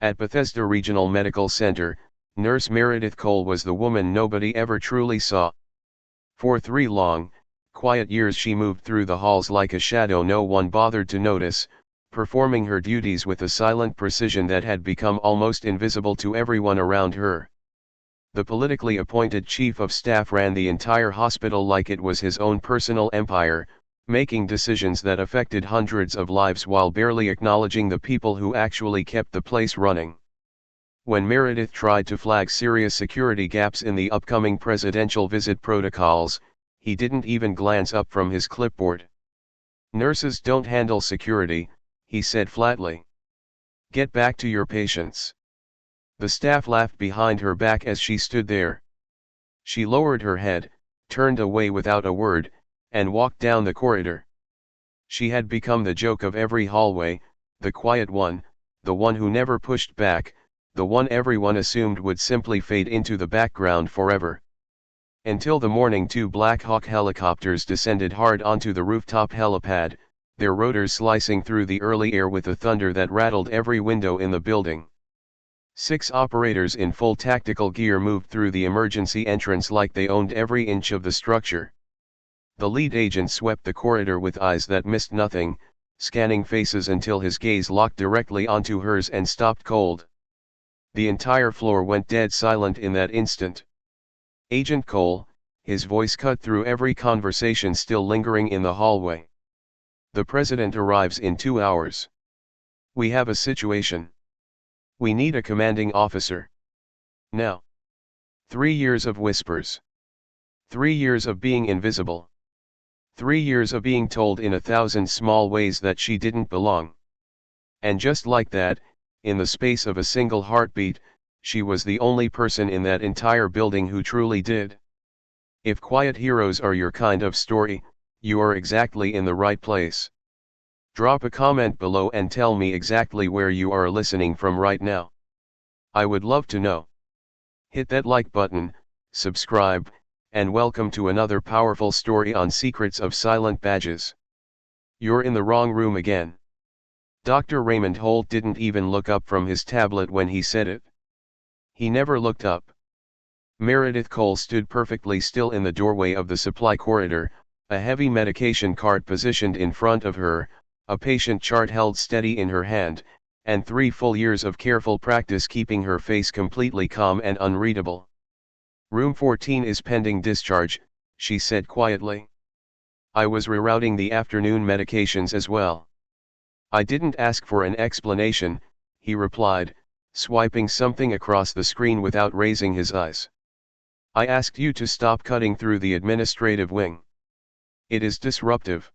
At Bethesda Regional Medical Center, Nurse Meredith Cole was the woman nobody ever truly saw. For 3 long, quiet years she moved through the halls like a shadow no one bothered to notice, performing her duties with a silent precision that had become almost invisible to everyone around her. The politically appointed chief of staff ran the entire hospital like it was his own personal empire, making decisions that affected hundreds of lives while barely acknowledging the people who actually kept the place running. When Meredith tried to flag serious security gaps in the upcoming presidential visit protocols, he didn't even glance up from his clipboard. "Nurses don't handle security," he said flatly. "Get back to your patients." The staff laughed behind her back as she stood there. She lowered her head, turned away without a word, and walked down the corridor. She had become the joke of every hallway, the quiet one, the one who never pushed back, the one everyone assumed would simply fade into the background forever. Until the morning 2 Black Hawk helicopters descended hard onto the rooftop helipad, their rotors slicing through the early air with a thunder that rattled every window in the building. 6 operators in full tactical gear moved through the emergency entrance like they owned every inch of the structure. The lead agent swept the corridor with eyes that missed nothing, scanning faces until his gaze locked directly onto hers and stopped cold. The entire floor went dead silent in that instant. "Agent Cole," his voice cut through every conversation still lingering in the hallway. "The president arrives in 2 hours. We have a situation. We need a commanding officer. Now." 3 years of whispers. 3 years of being invisible. 3 years of being told in 1,000 small ways that she didn't belong. And just like that, in the space of a single heartbeat, she was the only person in that entire building who truly did. If quiet heroes are your kind of story, you are exactly in the right place. Drop a comment below and tell me exactly where you are listening from right now. I would love to know. Hit that like button, subscribe, and welcome to another powerful story on Secrets of Silent Badges. You're in the wrong room again. Dr. Raymond Holt didn't even look up from his tablet when he said it. He never looked up. Meredith Cole stood perfectly still in the doorway of the supply corridor, a heavy medication cart positioned in front of her, a patient chart held steady in her hand, and 3 full years of careful practice keeping her face completely calm and unreadable. "Room 14 is pending discharge," she said quietly. "I was rerouting the afternoon medications as well." "I didn't ask for an explanation," he replied, swiping something across the screen without raising his eyes. "I asked you to stop cutting through the administrative wing. It is disruptive."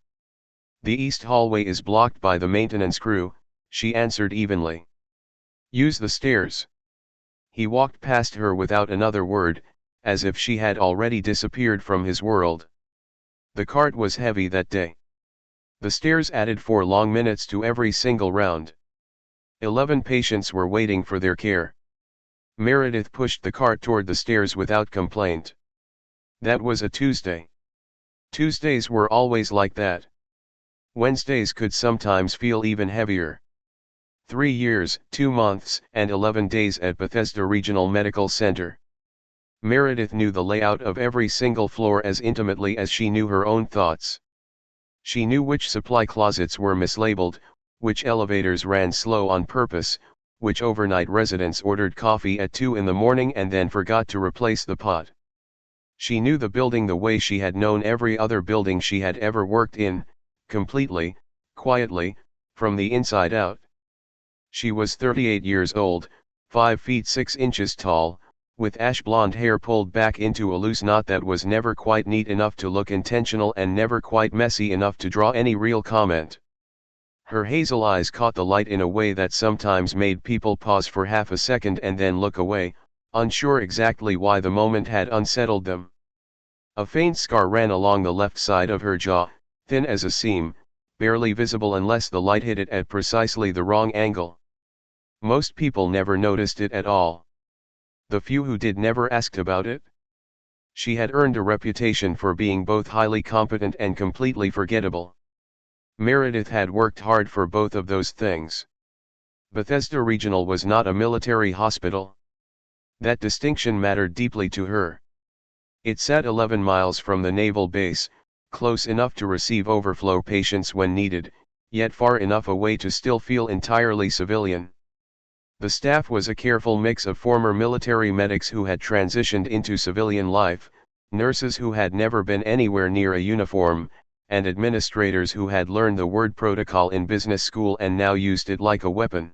"The east hallway is blocked by the maintenance crew," she answered evenly. "Use the stairs." He walked past her without another word, as if she had already disappeared from his world. The cart was heavy that day. The stairs added 4 long minutes to every single round. 11 patients were waiting for their care. Meredith pushed the cart toward the stairs without complaint. That was a Tuesday. Tuesdays were always like that. Wednesdays could sometimes feel even heavier. 3 years, 2 months, and 11 days at Bethesda Regional Medical Center. Meredith knew the layout of every single floor as intimately as she knew her own thoughts. She knew which supply closets were mislabeled, which elevators ran slow on purpose, which overnight residents ordered coffee at 2 in the morning and then forgot to replace the pot. She knew the building the way she had known every other building she had ever worked in, completely, quietly, from the inside out. She was 38 years old, 5 feet 6 inches tall, with ash blonde hair pulled back into a loose knot that was never quite neat enough to look intentional and never quite messy enough to draw any real comment. Her hazel eyes caught the light in a way that sometimes made people pause for half a second and then look away, unsure exactly why the moment had unsettled them. A faint scar ran along the left side of her jaw, thin as a seam, barely visible unless the light hit it at precisely the wrong angle. Most people never noticed it at all. The few who did never asked about it. She had earned a reputation for being both highly competent and completely forgettable. Meredith had worked hard for both of those things. Bethesda Regional was not a military hospital. That distinction mattered deeply to her. It sat 11 miles from the naval base, close enough to receive overflow patients when needed, yet far enough away to still feel entirely civilian. The staff was a careful mix of former military medics who had transitioned into civilian life, nurses who had never been anywhere near a uniform, and administrators who had learned the word protocol in business school and now used it like a weapon.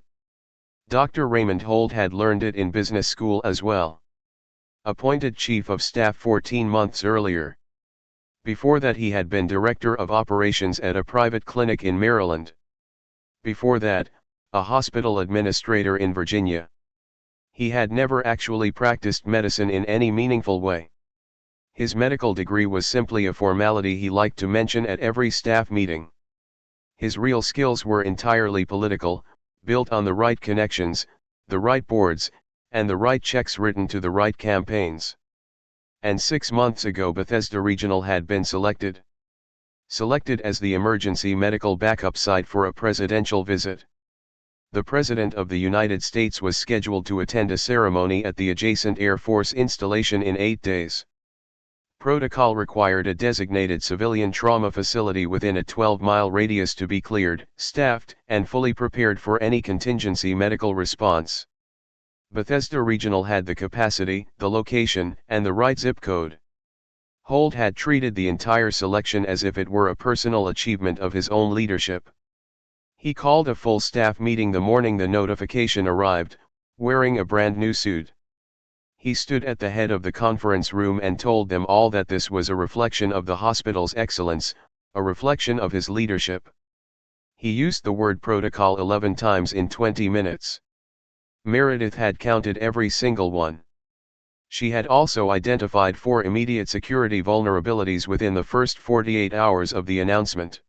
Dr. Raymond Holt had learned it in business school as well. Appointed Chief of Staff 14 months earlier. Before that he had been Director of Operations at a private clinic in Maryland. Before that, a hospital administrator in Virginia. He had never actually practiced medicine in any meaningful way. His medical degree was simply a formality he liked to mention at every staff meeting. His real skills were entirely political, built on the right connections, the right boards, and the right checks written to the right campaigns. And 6 months ago Bethesda Regional had been selected. Selected as the emergency medical backup site for a presidential visit. The President of the United States was scheduled to attend a ceremony at the adjacent Air Force installation in 8 days. Protocol required a designated civilian trauma facility within a 12-mile radius to be cleared, staffed, and fully prepared for any contingency medical response. Bethesda Regional had the capacity, the location, and the right zip code. Holt had treated the entire selection as if it were a personal achievement of his own leadership. He called a full staff meeting the morning the notification arrived, wearing a brand new suit. He stood at the head of the conference room and told them all that this was a reflection of the hospital's excellence, a reflection of his leadership. He used the word protocol 11 times in 20 minutes. Meredith had counted every single one. She had also identified 4 immediate security vulnerabilities within the first 48 hours of the announcement.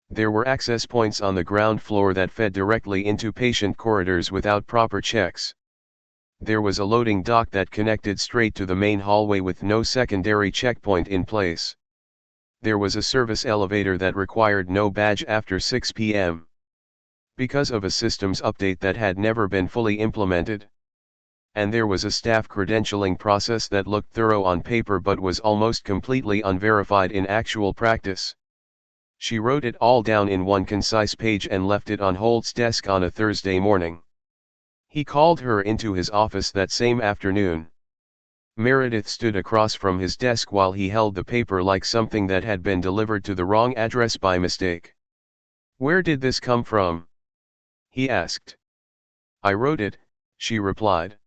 There were access points on the ground floor that fed directly into patient corridors without proper checks. There was a loading dock that connected straight to the main hallway with no secondary checkpoint in place. There was a service elevator that required no badge after 6 p.m. because of a systems update that had never been fully implemented. And there was a staff credentialing process that looked thorough on paper but was almost completely unverified in actual practice. She wrote it all down in one concise page and left it on Holt's desk on a Thursday morning. He called her into his office that same afternoon. Meredith stood across from his desk while he held the paper like something that had been delivered to the wrong address by mistake. "Where did this come from?" he asked. "I wrote it," she replied.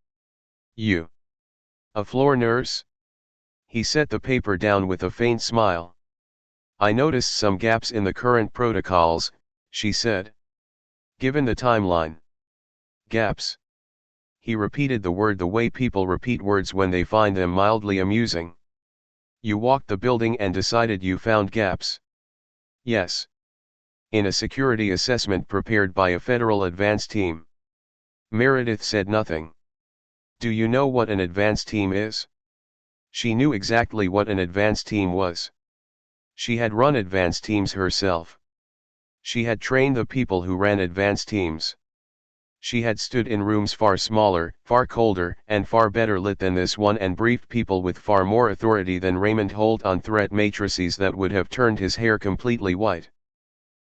"You? A floor nurse?" He set the paper down with a faint smile. "I noticed some gaps in the current protocols," she said. "Given the timeline." "Gaps?" He repeated the word the way people repeat words when they find them mildly amusing. "You walked the building and decided you found gaps?" "Yes. In a security assessment prepared by a federal advance team." Meredith said nothing. "Do you know what an advance team is?" She knew exactly what an advance team was. She had run advance teams herself. She had trained the people who ran advance teams. She had stood in rooms far smaller, far colder, and far better lit than this one and briefed people with far more authority than Raymond Holt on threat matrices that would have turned his hair completely white.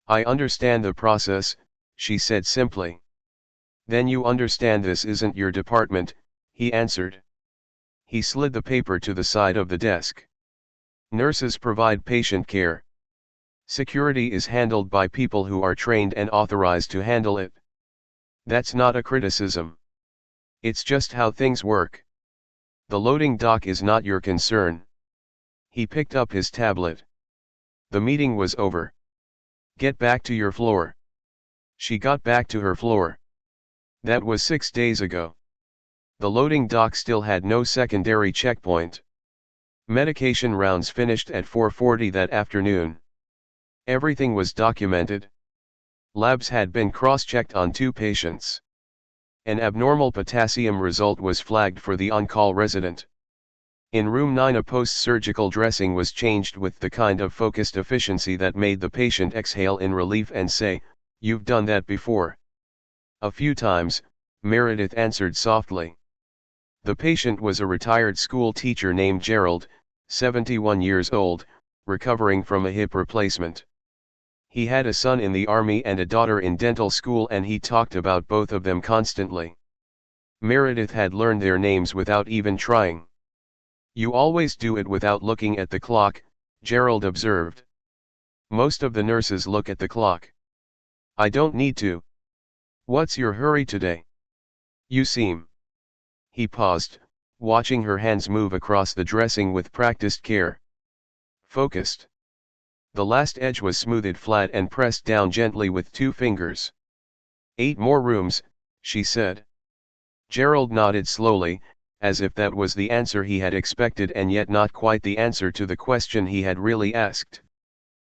"I understand the process," she said simply. "Then you understand this isn't your department," he answered. He slid the paper to the side of the desk. "Nurses provide patient care. Security is handled by people who are trained and authorized to handle it. That's not a criticism. It's just how things work. The loading dock is not your concern." He picked up his tablet. The meeting was over. "Get back to your floor." She got back to her floor. That was 6 days ago. The loading dock still had no secondary checkpoint. Medication rounds finished at 4:40 that afternoon. Everything was documented. Labs had been cross-checked on 2 patients. An abnormal potassium result was flagged for the on-call resident. In room 9 a post-surgical dressing was changed with the kind of focused efficiency that made the patient exhale in relief and say, "You've done that before." A few times, Meredith answered softly. The patient was a retired school teacher named Gerald, 71 years old, recovering from a hip replacement. He had a son in the army and a daughter in dental school, and he talked about both of them constantly. Meredith had learned their names without even trying. "You always do it without looking at the clock," Gerald observed. "Most of the nurses look at the clock." "I don't need to." "What's your hurry today? You seem—" He paused, watching her hands move across the dressing with practiced care. Focused. The last edge was smoothed flat and pressed down gently with 2 fingers. "8 more rooms," she said. Gerald nodded slowly, as if that was the answer he had expected and yet not quite the answer to the question he had really asked.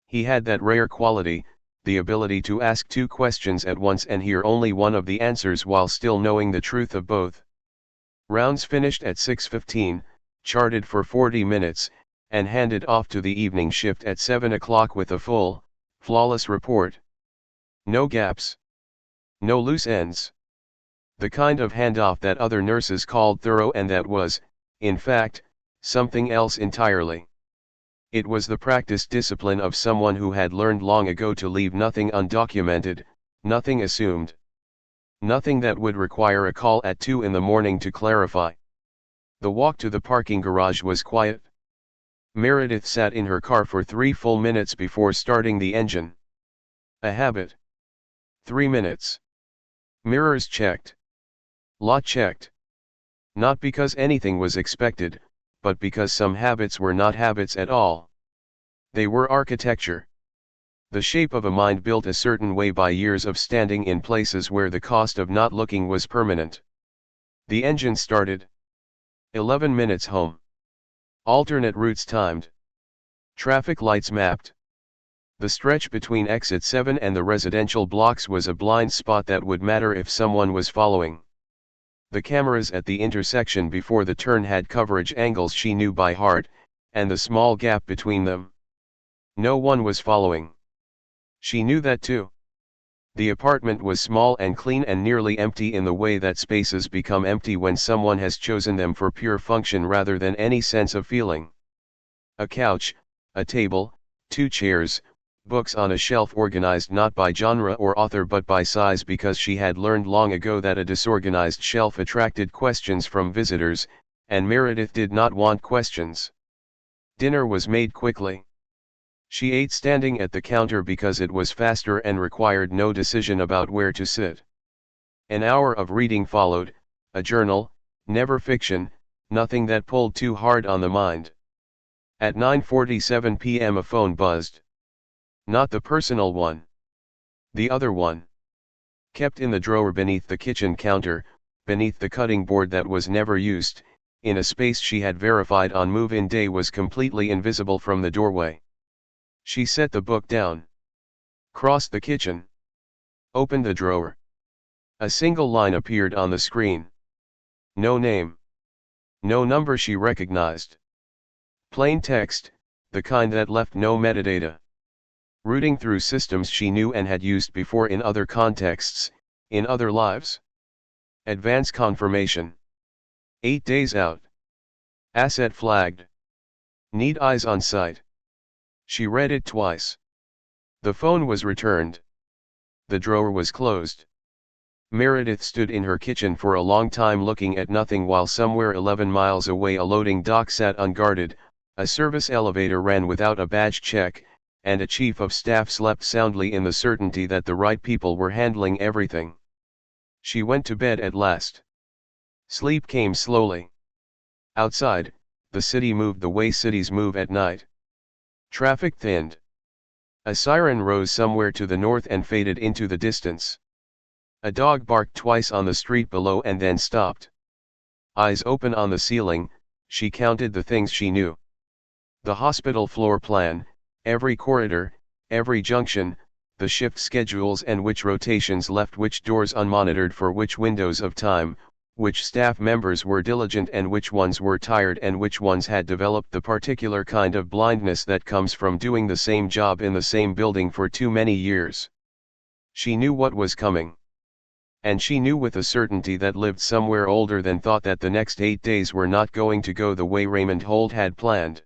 He had that rare quality, the ability to ask 2 questions at once and hear only one of the answers while still knowing the truth of both. Rounds finished at 6:15, charted for 40 minutes, and handed off to the evening shift at 7 o'clock with a full, flawless report. No gaps. No loose ends. The kind of handoff that other nurses called thorough, and that was, in fact, something else entirely. It was the practiced discipline of someone who had learned long ago to leave nothing undocumented, nothing assumed. Nothing that would require a call at 2 in the morning to clarify. The walk to the parking garage was quiet. Meredith sat in her car for 3 full minutes before starting the engine. A habit. 3 minutes. Mirrors checked. Lot checked. Not because anything was expected, but because some habits were not habits at all. They were architecture. The shape of a mind built a certain way by years of standing in places where the cost of not looking was permanent. The engine started. 11 minutes home. Alternate routes timed. Traffic lights mapped. The stretch between exit 7 and the residential blocks was a blind spot that would matter if someone was following. The cameras at the intersection before the turn had coverage angles she knew by heart, and the small gap between them. No one was following. She knew that too. The apartment was small and clean and nearly empty in the way that spaces become empty when someone has chosen them for pure function rather than any sense of feeling. A couch, a table, 2 chairs, books on a shelf organized not by genre or author but by size, because she had learned long ago that a disorganized shelf attracted questions from visitors, and Meredith did not want questions. Dinner was made quickly. She ate standing at the counter because it was faster and required no decision about where to sit. An hour of reading followed, a journal, never fiction, nothing that pulled too hard on the mind. At 9:47 p.m. a phone buzzed. Not the personal one. The other one. Kept in the drawer beneath the kitchen counter, beneath the cutting board that was never used, in a space she had verified on move-in day was completely invisible from the doorway. She set the book down. Crossed the kitchen. Opened the drawer. A single line appeared on the screen. No name. No number she recognized. Plain text, the kind that left no metadata. Rooting through systems she knew and had used before in other contexts, in other lives. Advance confirmation. 8 days out. Asset flagged. Need eyes on site. She read it twice. The phone was returned. The drawer was closed. Meredith stood in her kitchen for a long time looking at nothing while somewhere 11 miles away a loading dock sat unguarded, a service elevator ran without a badge check, and a chief of staff slept soundly in the certainty that the right people were handling everything. She went to bed at last. Sleep came slowly. Outside, the city moved the way cities move at night. Traffic thinned. A siren rose somewhere to the north and faded into the distance. A dog barked twice on the street below and then stopped. Eyes open on the ceiling, she counted the things she knew. The hospital floor plan, every corridor, every junction, the shift schedules and which rotations left which doors unmonitored for which windows of time, which staff members were diligent and which ones were tired and which ones had developed the particular kind of blindness that comes from doing the same job in the same building for too many years. She knew what was coming. and she knew with a certainty that lived somewhere older than thought that the next 8 days were not going to go the way Raymond Holt had planned.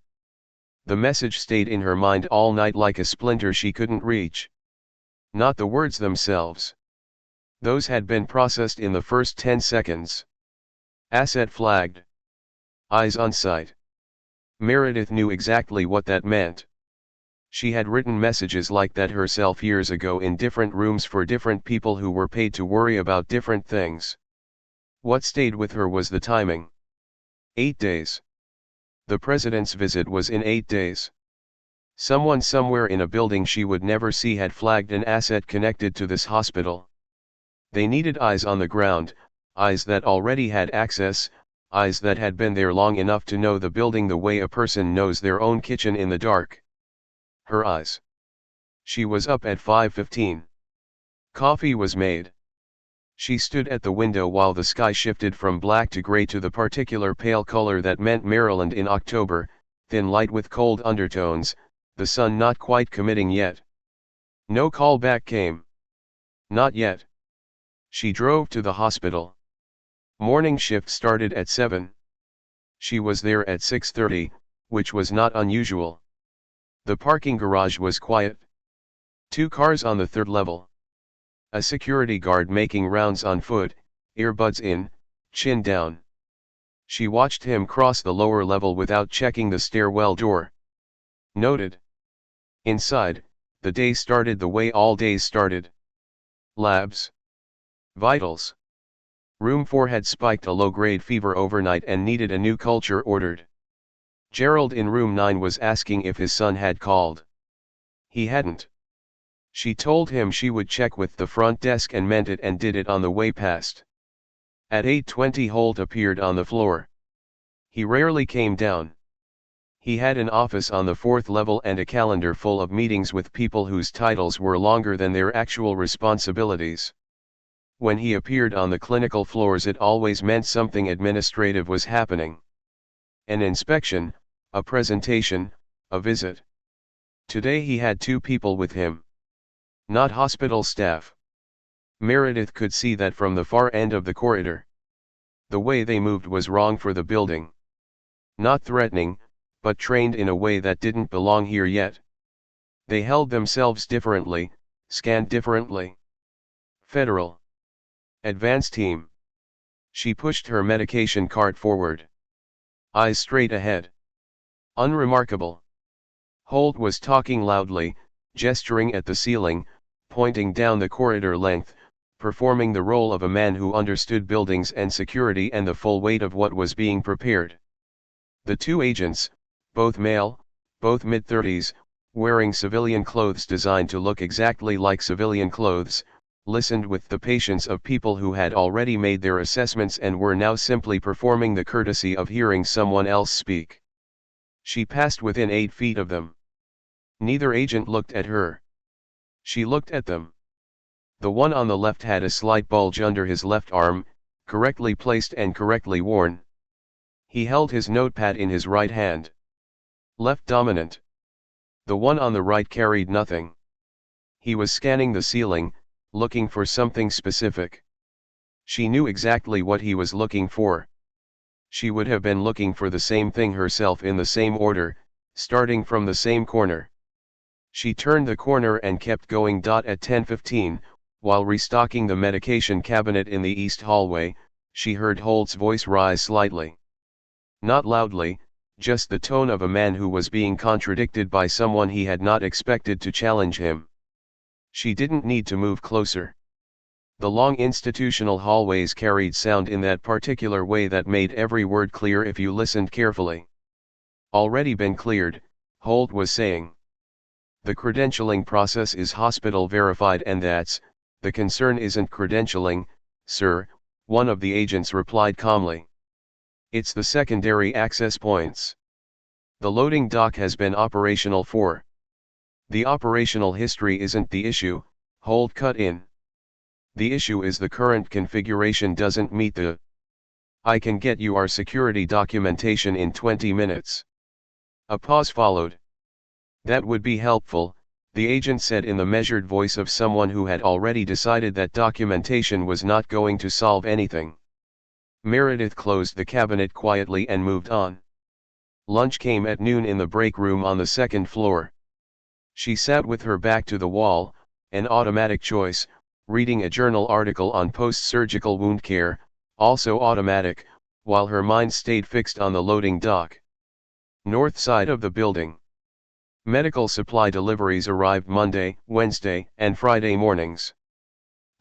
The message stayed in her mind all night like a splinter she couldn't reach. Not the words themselves. Those had been processed in the first 10 seconds. Asset flagged. Eyes on sight. Meredith knew exactly what that meant. She had written messages like that herself years ago in different rooms for different people who were paid to worry about different things. What stayed with her was the timing. 8 days. The president's visit was in 8 days. Someone somewhere in a building she would never see had flagged an asset connected to this hospital. They needed eyes on the ground, eyes that already had access, eyes that had been there long enough to know the building the way a person knows their own kitchen in the dark. Her eyes. She was up at 5:15. Coffee was made. She stood at the window while the sky shifted from black to gray to the particular pale color that meant Maryland in October, thin light with cold undertones, the sun not quite committing yet. No call back came. Not yet. She drove to the hospital. Morning shift started at 7. She was there at 6:30, which was not unusual. The parking garage was quiet. 2 cars on the 3rd level. A security guard making rounds on foot, earbuds in, chin down. She watched him cross the lower level without checking the stairwell door. Noted. Inside, the day started the way all days started. Labs. Vitals. Room 4 had spiked a low-grade fever overnight and needed a new culture ordered. Gerald in room 9 was asking if his son had called. He hadn't. She told him she would check with the front desk and meant it and did it on the way past. At 8:20 Holt appeared on the floor. He rarely came down. He had an office on the 4th level and a calendar full of meetings with people whose titles were longer than their actual responsibilities. When he appeared on the clinical floors, it always meant something administrative was happening. An inspection, a presentation, a visit. Today he had 2 people with him. Not hospital staff. Meredith could see that from the far end of the corridor. The way they moved was wrong for the building. Not threatening, but trained in a way that didn't belong here yet. They held themselves differently, scanned differently. Federal. Advanced team. She pushed her medication cart forward. Eyes straight ahead. Unremarkable. Holt was talking loudly, gesturing at the ceiling, pointing down the corridor length, performing the role of a man who understood buildings and security and the full weight of what was being prepared. The 2 agents, both male, both mid-30s, wearing civilian clothes designed to look exactly like civilian clothes, listened with the patience of people who had already made their assessments and were now simply performing the courtesy of hearing someone else speak. She passed within 8 feet of them. Neither agent looked at her. She looked at them. The one on the left had a slight bulge under his left arm, correctly placed and correctly worn. He held his notepad in his right hand. Left dominant. The one on the right carried nothing. He was scanning the ceiling, looking for something specific. She knew exactly what he was looking for. She would have been looking for the same thing herself in the same order, starting from the same corner. She turned the corner and kept going. At 10:15, while restocking the medication cabinet in the east hallway, she heard Holt's voice rise slightly. Not loudly, just the tone of a man who was being contradicted by someone he had not expected to challenge him. She didn't need to move closer. The long institutional hallways carried sound in that particular way that made every word clear if you listened carefully. Already been cleared, Holt was saying. The credentialing process is hospital verified and the concern isn't credentialing, sir, one of the agents replied calmly. It's the secondary access points. The loading dock has been operational for. The operational history isn't the issue, Holt cut in. The issue is the current configuration doesn't meet the. I can get you our security documentation in 20 minutes. A pause followed. That would be helpful, the agent said in the measured voice of someone who had already decided that documentation was not going to solve anything. Meredith closed the cabinet quietly and moved on. Lunch came at noon in the break room on the second floor. She sat with her back to the wall, an automatic choice, reading a journal article on post-surgical wound care, also automatic, while her mind stayed fixed on the loading dock. North side of the building. Medical supply deliveries arrived Monday, Wednesday, and Friday mornings.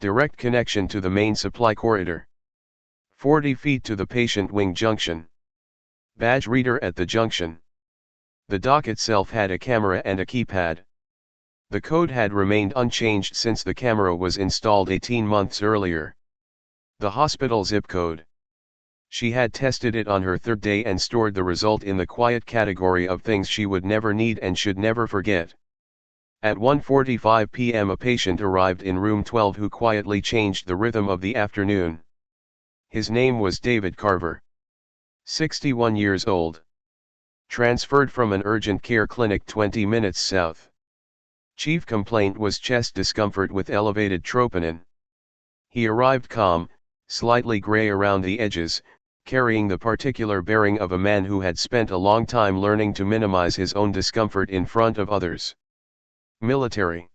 Direct connection to the main supply corridor. 40 feet to the patient wing junction. Badge reader at the junction. The dock itself had a camera and a keypad. The code had remained unchanged since the camera was installed 18 months earlier. The hospital zip code. She had tested it on her third day and stored the result in the quiet category of things she would never need and should never forget. At 1:45 p.m. a patient arrived in room 12 who quietly changed the rhythm of the afternoon. His name was David Carver. 61 years old. Transferred from an urgent care clinic 20 minutes south. Chief complaint was chest discomfort with elevated troponin. He arrived calm, slightly gray around the edges, carrying the particular bearing of a man who had spent a long time learning to minimize his own discomfort in front of others. Military.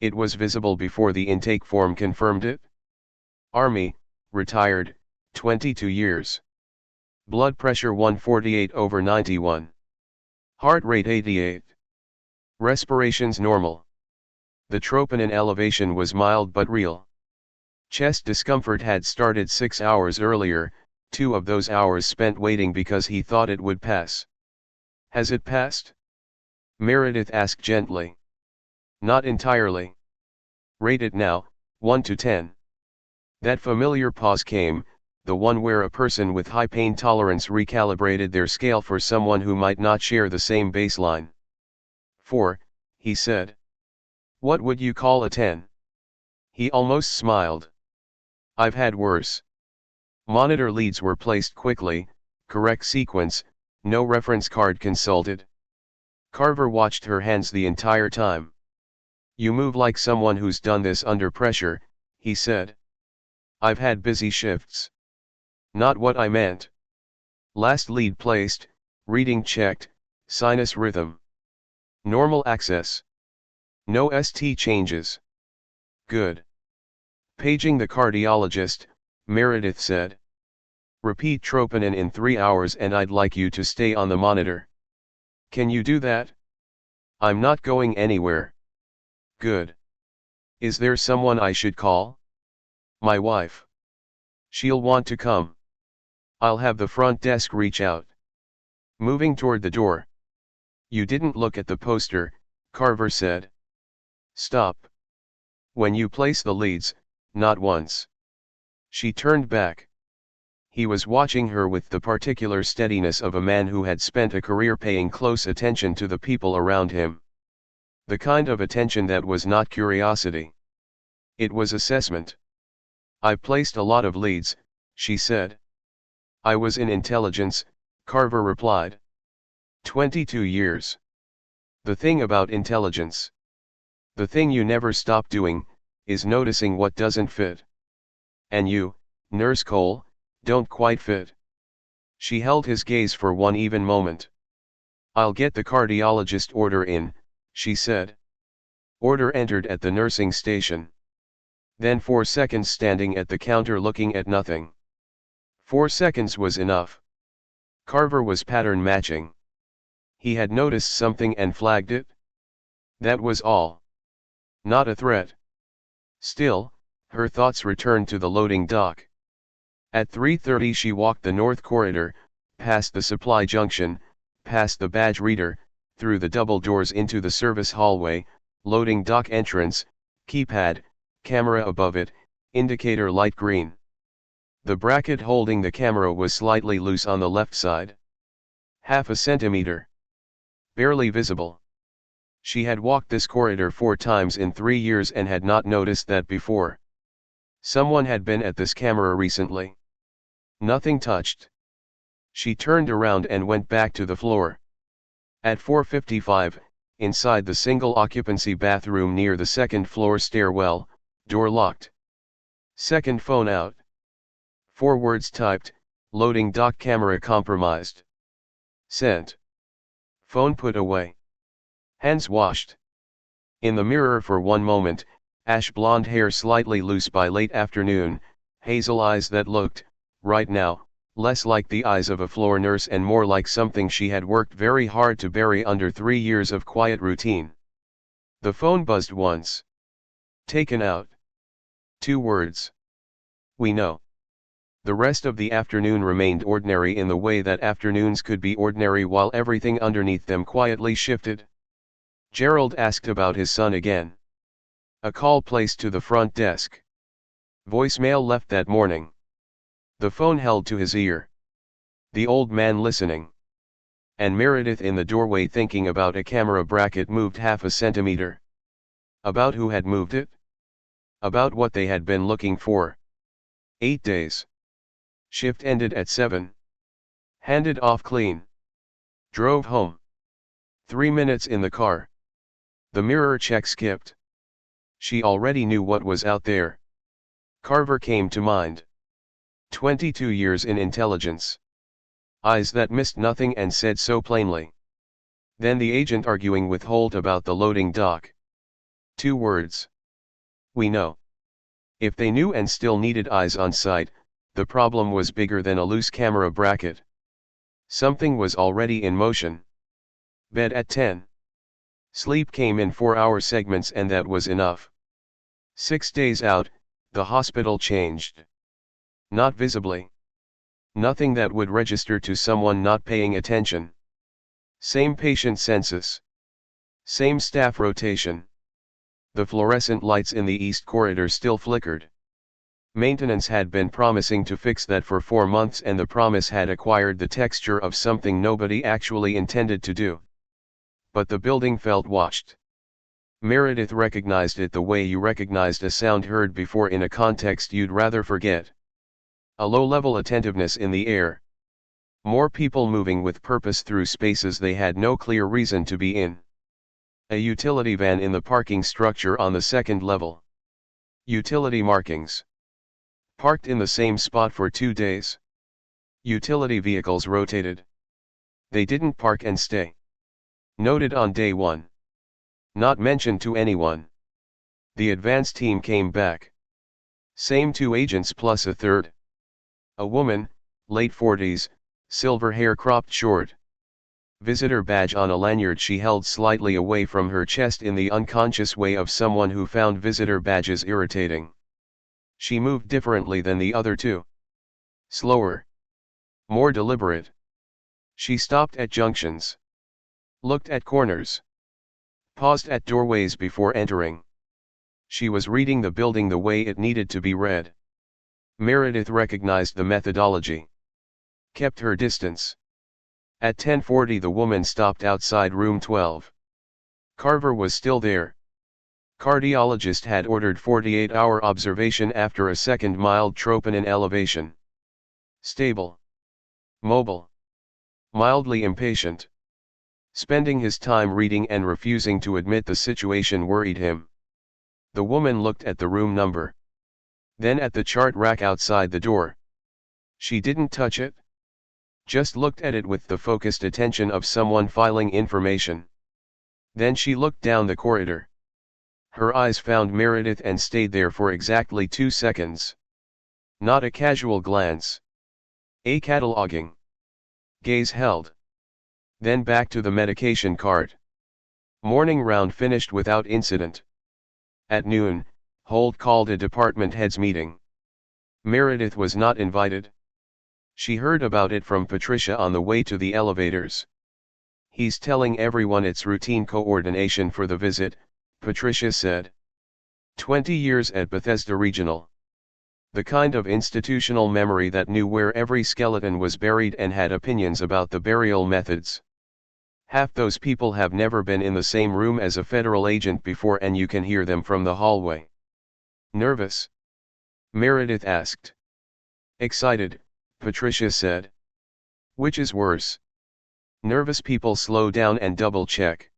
It was visible before the intake form confirmed it. Army, retired, 22 years. Blood pressure 148/91. Heart rate 88. Respirations normal. The troponin elevation was mild but real. Chest discomfort had started 6 hours earlier, 2 of those hours spent waiting because he thought it would pass. Has it passed? Meredith asked gently. Not entirely. Rate it now, 1 to 10. That familiar pause came, the one where a person with high pain tolerance recalibrated their scale for someone who might not share the same baseline. 4, he said. What would you call a 10? He almost smiled. I've had worse. Monitor leads were placed quickly, correct sequence, no reference card consulted. Carver watched her hands the entire time. You move like someone who's done this under pressure, he said. I've had busy shifts. Not what I meant. Last lead placed, reading checked, sinus rhythm. Normal access. No ST changes. Good. Paging the cardiologist, Meredith said. Repeat troponin in 3 hours and I'd like you to stay on the monitor. Can you do that? I'm not going anywhere. Good. Is there someone I should call? My wife. She'll want to come. I'll have the front desk reach out. Moving toward the door. You didn't look at the poster, Carver said. Stop. When you place the leads, not once. She turned back. He was watching her with the particular steadiness of a man who had spent a career paying close attention to the people around him. The kind of attention that was not curiosity. It was assessment. I've placed a lot of leads, she said. I was in intelligence, Carver replied. 22 years. The thing about intelligence. The thing you never stop doing, is noticing what doesn't fit. And you, Nurse Cole, don't quite fit. She held his gaze for one even moment. I'll get the cardiologist order in, she said. Order entered at the nursing station. Then 4 seconds standing at the counter looking at nothing. 4 seconds was enough. Carver was pattern matching. He had noticed something and flagged it. That was all. Not a threat. Still, her thoughts returned to the loading dock. At 3:30 she walked the north corridor, past the supply junction, past the badge reader, through the double doors into the service hallway, loading dock entrance, keypad, camera above it, indicator light green. The bracket holding the camera was slightly loose on the left side. Half a centimeter. Barely visible. She had walked this corridor 4 times in 3 years and had not noticed that before. Someone had been at this camera recently. Nothing touched. She turned around and went back to the floor. At 4:55, inside the single-occupancy bathroom near the second-floor stairwell, door locked. Second phone out. 4 words typed, loading dock camera compromised. Sent. Phone put away. Hands washed. In the mirror for one moment, ash blonde hair slightly loose by late afternoon, hazel eyes that looked, right now, less like the eyes of a floor nurse and more like something she had worked very hard to bury under 3 years of quiet routine. The phone buzzed once. Taken out. 2 words. We know. The rest of the afternoon remained ordinary in the way that afternoons could be ordinary while everything underneath them quietly shifted. Gerald asked about his son again. A call placed to the front desk. Voicemail left that morning. The phone held to his ear. The old man listening. And Meredith in the doorway thinking about a camera bracket moved half a centimeter. About who had moved it? About what they had been looking for. 8 days. Shift ended at 7. Handed off clean. Drove home. 3 minutes in the car. The mirror check skipped. She already knew what was out there. Carver came to mind. 22 years in intelligence. Eyes that missed nothing and said so plainly. Then the agent arguing with Holt about the loading dock. 2 words. We know. If they knew and still needed eyes on site, the problem was bigger than a loose camera bracket. Something was already in motion. Bed at 10. Sleep came in 4-hour segments and that was enough. 6 days out, the hospital changed. Not visibly. Nothing that would register to someone not paying attention. Same patient census. Same staff rotation. The fluorescent lights in the east corridor still flickered. Maintenance had been promising to fix that for 4 months and the promise had acquired the texture of something nobody actually intended to do. But the building felt washed. Meredith recognized it the way you recognized a sound heard before in a context you'd rather forget. A low-level attentiveness in the air. More people moving with purpose through spaces they had no clear reason to be in. A utility van in the parking structure on the second level. Utility markings. Parked in the same spot for 2 days. Utility vehicles rotated. They didn't park and stay. Noted on day 1. Not mentioned to anyone. The advance team came back. Same 2 agents plus a third. A woman, late 40s, silver hair cropped short. Visitor badge on a lanyard she held slightly away from her chest in the unconscious way of someone who found visitor badges irritating. She moved differently than the other 2. Slower. More deliberate. She stopped at junctions. Looked at corners. Paused at doorways before entering. She was reading the building the way it needed to be read. Meredith recognized the methodology. Kept her distance. At 10:40 the woman stopped outside room 12. Carver was still there. Cardiologist had ordered 48-hour observation after a second mild troponin elevation. Stable. Mobile. Mildly impatient. Spending his time reading and refusing to admit the situation worried him. The woman looked at the room number. Then at the chart rack outside the door. She didn't touch it. Just looked at it with the focused attention of someone filing information. Then she looked down the corridor. Her eyes found Meredith and stayed there for exactly 2 seconds. Not a casual glance. A cataloging. Gaze held. Then back to the medication cart. Morning round finished without incident. At noon, Holt called a department heads meeting. Meredith was not invited. She heard about it from Patricia on the way to the elevators. He's telling everyone it's routine coordination for the visit, Patricia said. 20 years at Bethesda Regional. The kind of institutional memory that knew where every skeleton was buried and had opinions about the burial methods. Half those people have never been in the same room as a federal agent before and you can hear them from the hallway. Nervous? Meredith asked. Excited, Patricia said. Which is worse? Nervous people slow down and double check.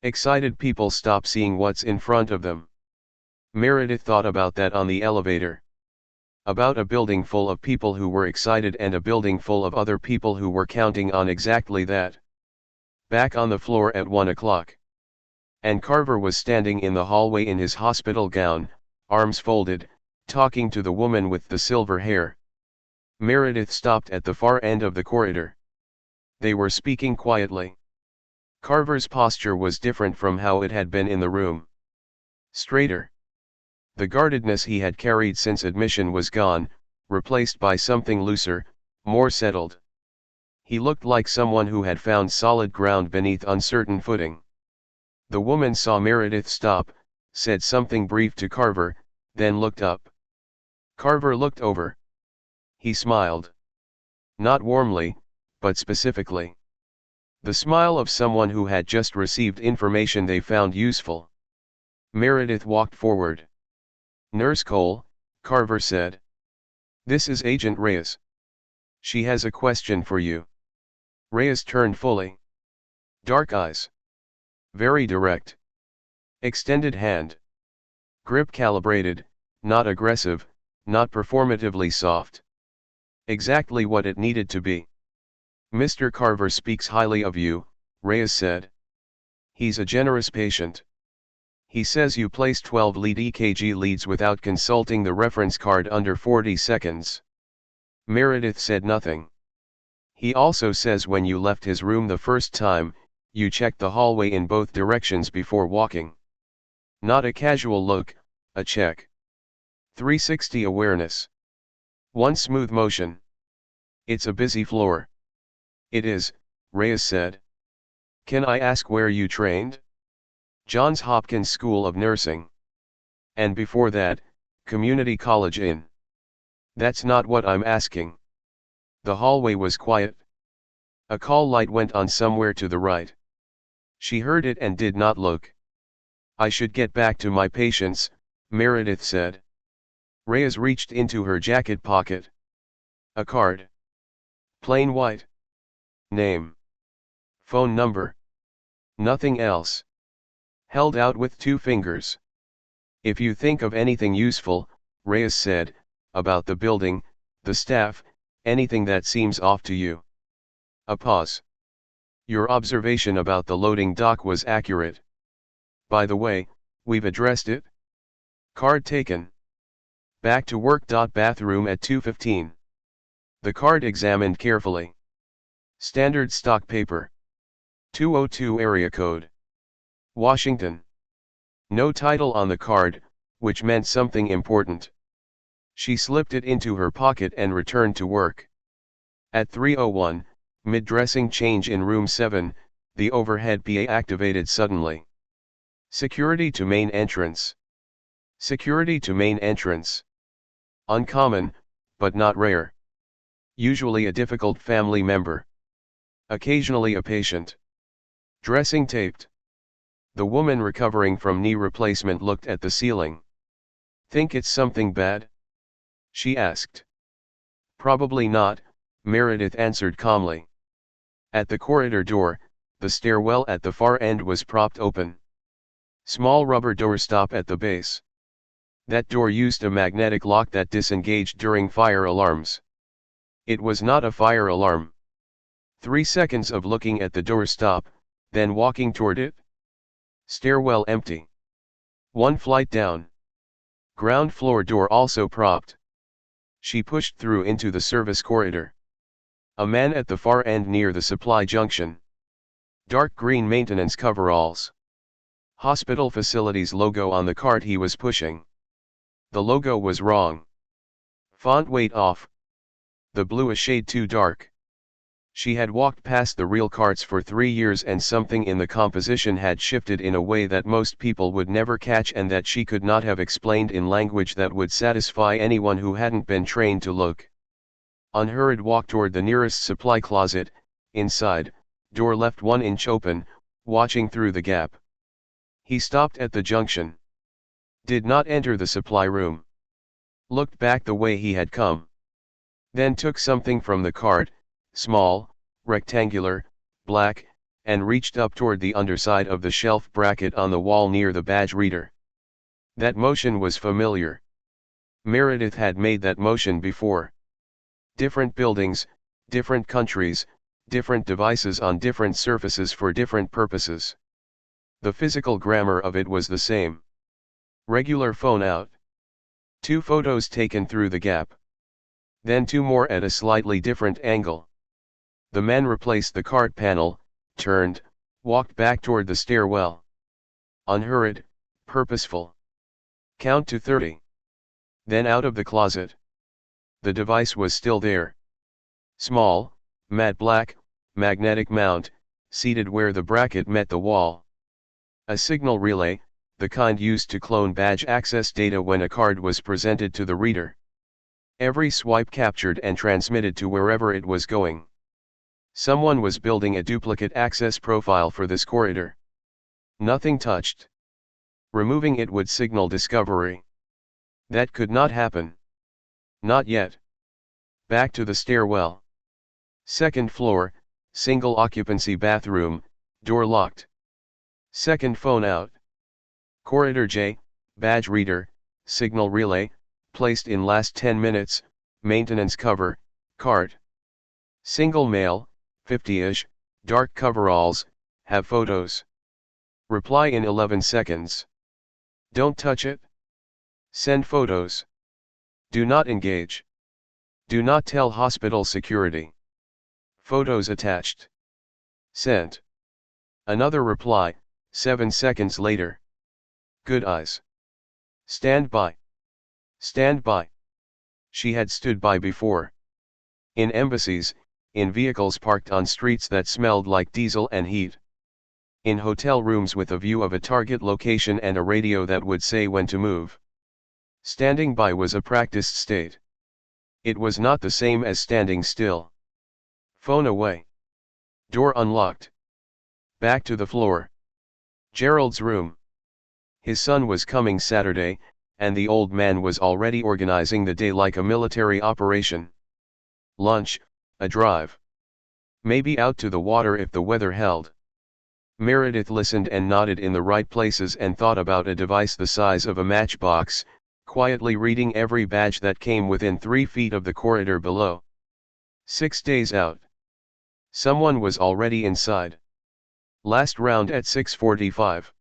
Excited people stop seeing what's in front of them. Meredith thought about that on the elevator. About a building full of people who were excited and a building full of other people who were counting on exactly that. Back on the floor at 1 o'clock. And Carver was standing in the hallway in his hospital gown, arms folded, talking to the woman with the silver hair. Meredith stopped at the far end of the corridor. They were speaking quietly. Carver's posture was different from how it had been in the room. Straighter. The guardedness he had carried since admission was gone, replaced by something looser, more settled. He looked like someone who had found solid ground beneath uncertain footing. The woman saw Meredith stop, said something brief to Carver, then looked up. Carver looked over. He smiled. Not warmly, but specifically. The smile of someone who had just received information they found useful. Meredith walked forward. "Nurse Cole," Carver said. "This is Agent Reyes. She has a question for you." Reyes turned fully. Dark eyes. Very direct. Extended hand. Grip calibrated, not aggressive, not performatively soft. Exactly what it needed to be. "Mr. Carver speaks highly of you," Reyes said. "He's a generous patient. He says you placed 12 lead EKG leads without consulting the reference card under 40 seconds. Meredith said nothing. "He also says when you left his room the first time, you checked the hallway in both directions before walking. Not a casual look, a check. 360 awareness. One smooth motion. It's a busy floor." "It is," Reyes said. "Can I ask where you trained?" "Johns Hopkins School of Nursing. And before that, Community College in." "That's not what I'm asking." The hallway was quiet. A call light went on somewhere to the right. She heard it and did not look. "I should get back to my patients," Meredith said. Reyes reached into her jacket pocket. A card. Plain white. Name. Phone number. Nothing else. Held out with 2 fingers. "If you think of anything useful," Reyes said, "about the building, the staff, anything that seems off to you." A pause. "Your observation about the loading dock was accurate. By the way, we've addressed it." Card taken. "Back to work. Bathroom at 2:15. The card examined carefully. Standard stock paper. 202 area code. Washington. No title on the card, which meant something important. She slipped it into her pocket and returned to work. At 3:01, mid-dressing change in room 7, the overhead PA activated suddenly. "Security to main entrance." Security to main entrance. Uncommon, but not rare. Usually a difficult family member. Occasionally a patient. Dressing taped. The woman recovering from knee replacement looked at the ceiling. "Think it's something bad?" she asked. "Probably not," Meredith answered calmly. At the corridor door, the stairwell at the far end was propped open. Small rubber doorstop at the base. That door used a magnetic lock that disengaged during fire alarms. It was not a fire alarm. 3 seconds of looking at the doorstop, then walking toward it. Stairwell empty. 1 flight down. Ground floor door also propped. She pushed through into the service corridor. A man at the far end near the supply junction. Dark green maintenance coveralls. Hospital facilities logo on the cart he was pushing. The logo was wrong. Font weight off. The blue a shade too dark. She had walked past the real carts for 3 years and something in the composition had shifted in a way that most people would never catch and that she could not have explained in language that would satisfy anyone who hadn't been trained to look. Unhurried walk toward the nearest supply closet, inside, door left 1 inch open, watching through the gap. He stopped at the junction. Did not enter the supply room. Looked back the way he had come. Then took something from the cart, small, rectangular, black, and reached up toward the underside of the shelf bracket on the wall near the badge reader. That motion was familiar. Meredith had made that motion before. Different buildings, different countries, different devices on different surfaces for different purposes. The physical grammar of it was the same. Regular phone out. 2 photos taken through the gap. Then 2 more at a slightly different angle. The man replaced the cart panel, turned, walked back toward the stairwell. Unhurried, purposeful. Count to 30. Then out of the closet. The device was still there. Small, matte black, magnetic mount, seated where the bracket met the wall. A signal relay, the kind used to clone badge access data when a card was presented to the reader. Every swipe captured and transmitted to wherever it was going. Someone was building a duplicate access profile for this corridor. Nothing touched. Removing it would signal discovery. That could not happen. Not yet. Back to the stairwell. 2nd floor, single occupancy bathroom, door locked. 2nd phone out. Corridor J, badge reader, signal relay, placed in last 10 minutes, maintenance cover, cart. Single male, 50-ish, dark coveralls, have photos. Reply in 11 seconds. Don't touch it. Send photos. Do not engage. Do not tell hospital security. Photos attached. Sent. Another reply, 7 seconds later. Good eyes. Stand by. Stand by. She had stood by before. In embassies, in vehicles parked on streets that smelled like diesel and heat. In hotel rooms with a view of a target location and a radio that would say when to move. Standing by was a practiced state. It was not the same as standing still. Phone away. Door unlocked. Back to the floor. Gerald's room. His son was coming Saturday, and the old man was already organizing the day like a military operation. Lunch, a drive. Maybe out to the water if the weather held. Meredith listened and nodded in the right places and thought about a device the size of a matchbox, quietly reading every badge that came within 3 feet of the corridor below. 6 days out. Someone was already inside. Last round at 6:45.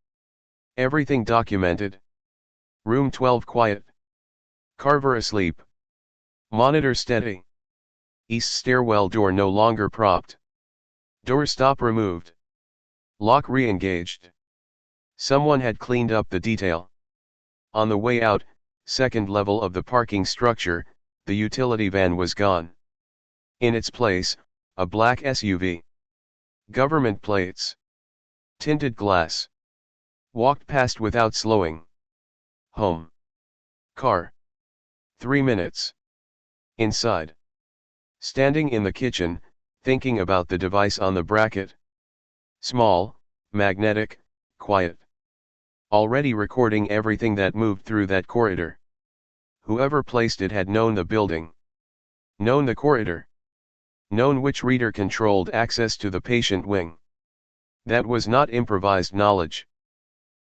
Everything documented. Room 12 quiet. Carver asleep. Monitor steady. East stairwell door no longer propped. Doorstop removed. Lock re-engaged. Someone had cleaned up the detail. On the way out, 2nd level of the parking structure, the utility van was gone. In its place, a black SUV. Government plates. Tinted glass. Walked past without slowing. Home. Car. 3 minutes. Inside. Standing in the kitchen, thinking about the device on the bracket. Small, magnetic, quiet. Already recording everything that moved through that corridor. Whoever placed it had known the building. Known the corridor. Known which reader controlled access to the patient wing. That was not improvised knowledge.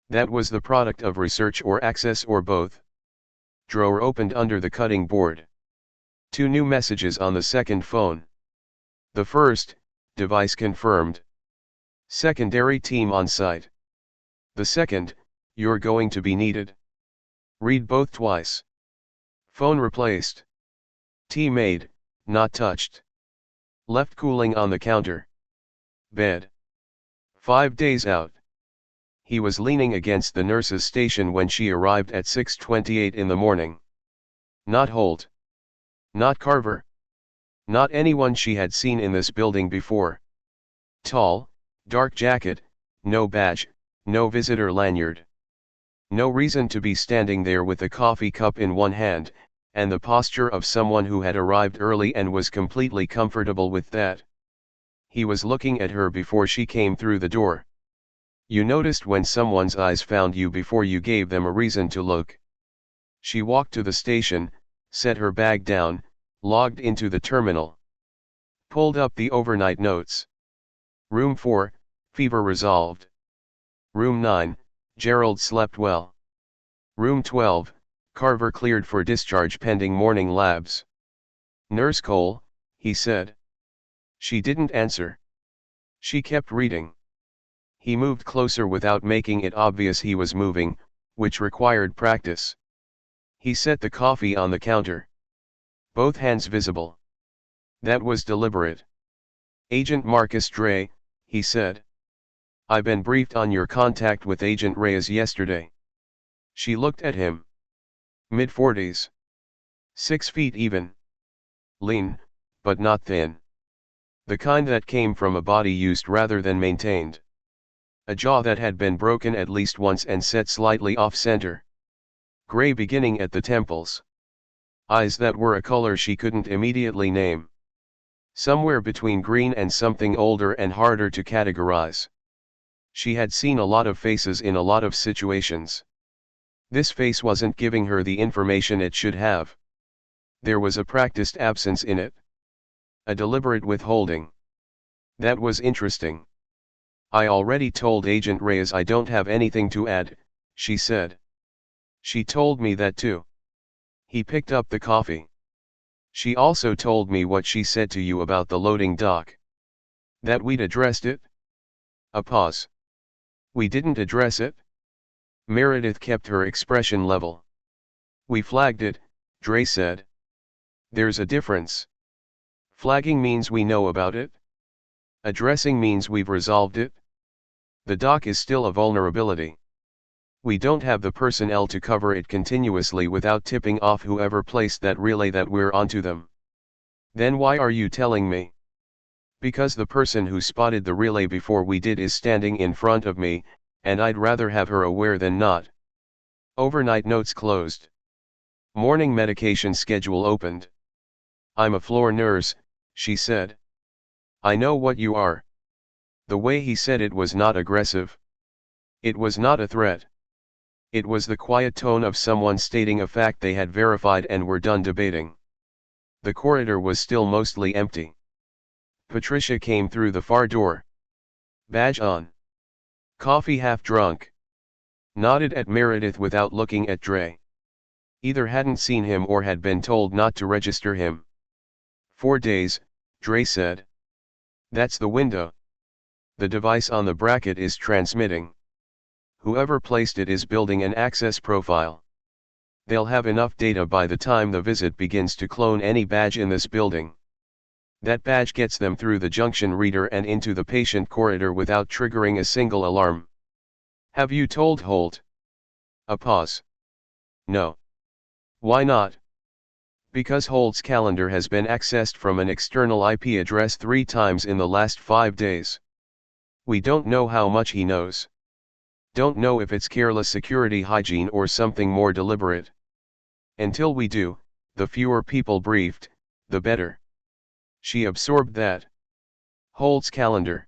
That was the product of research or access or both. Drawer opened under the cutting board. 2 new messages on the 2nd phone. The first, device confirmed. Secondary team on site. The second, you're going to be needed. Read both twice. Phone replaced. Tea made, not touched. Left cooling on the counter. Bed. 5 days out. He was leaning against the nurse's station when she arrived at 6:28 in the morning. Not Holt. Not Carver. Not anyone she had seen in this building before. Tall, dark jacket, no badge, no visitor lanyard. No reason to be standing there with a coffee cup in one hand, and the posture of someone who had arrived early and was completely comfortable with that. He was looking at her before she came through the door. You noticed when someone's eyes found you before you gave them a reason to look. She walked to the station, set her bag down, logged into the terminal. Pulled up the overnight notes. Room 4, Fever resolved. Room 9, Gerald slept well. Room 12, Carver cleared for discharge pending morning labs. Nurse Cole, he said. She didn't answer. She kept reading. He moved closer without making it obvious he was moving, which required practice. He set the coffee on the counter. Both hands visible. That was deliberate. Agent Marcus Dre, he said. I've been briefed on your contact with Agent Reyes yesterday. She looked at him. Mid-40s. 6 feet even. Lean, but not thin. The kind that came from a body used rather than maintained. A jaw that had been broken at least once and set slightly off-center. Gray beginning at the temples. Eyes that were a color she couldn't immediately name. Somewhere between green and something older and harder to categorize. She had seen a lot of faces in a lot of situations. This face wasn't giving her the information it should have. There was a practiced absence in it. A deliberate withholding. That was interesting. I already told Agent Reyes I don't have anything to add, she said. She told me that too. He picked up the coffee. She also told me what she said to you about the loading dock. That we'd addressed it? A pause. We didn't address it? Meredith kept her expression level. We flagged it, Dre said. There's a difference. Flagging means we know about it. Addressing means we've resolved it. The dock is still a vulnerability. We don't have the personnel to cover it continuously without tipping off whoever placed that relay that we're onto them. Then why are you telling me? Because the person who spotted the relay before we did is standing in front of me, and I'd rather have her aware than not. Overnight notes closed. Morning medication schedule opened. I'm a floor nurse, she said. I know what you are. The way he said it was not aggressive. It was not a threat. It was the quiet tone of someone stating a fact they had verified and were done debating. The corridor was still mostly empty. Patricia came through the far door. Badge on. Coffee half drunk. Nodded at Meredith without looking at Dre. Either hadn't seen him or had been told not to register him. 4 days, Dre said. That's the window. The device on the bracket is transmitting. Whoever placed it is building an access profile. They'll have enough data by the time the visit begins to clone any badge in this building. That badge gets them through the junction reader and into the patient corridor without triggering a single alarm. Have you told Holt? A pause. No. Why not? Because Holt's calendar has been accessed from an external IP address 3 times in the last 5 days. We don't know how much he knows. Don't know if it's careless security hygiene or something more deliberate. Until we do, the fewer people briefed, the better. She absorbed that. Holt's calendar.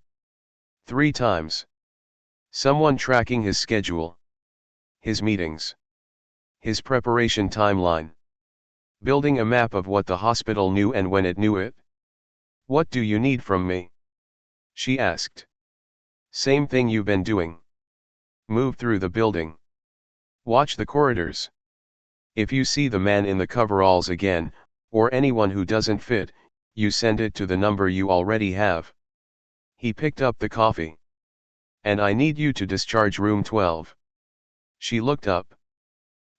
3 times. Someone tracking his schedule. His meetings. His preparation timeline. Building a map of what the hospital knew and when it knew it. What do you need from me? She asked. Same thing you've been doing. Move through the building. Watch the corridors. If you see the man in the coveralls again, or anyone who doesn't fit, you send it to the number you already have. He picked up the coffee. And I need you to discharge room 12. She looked up.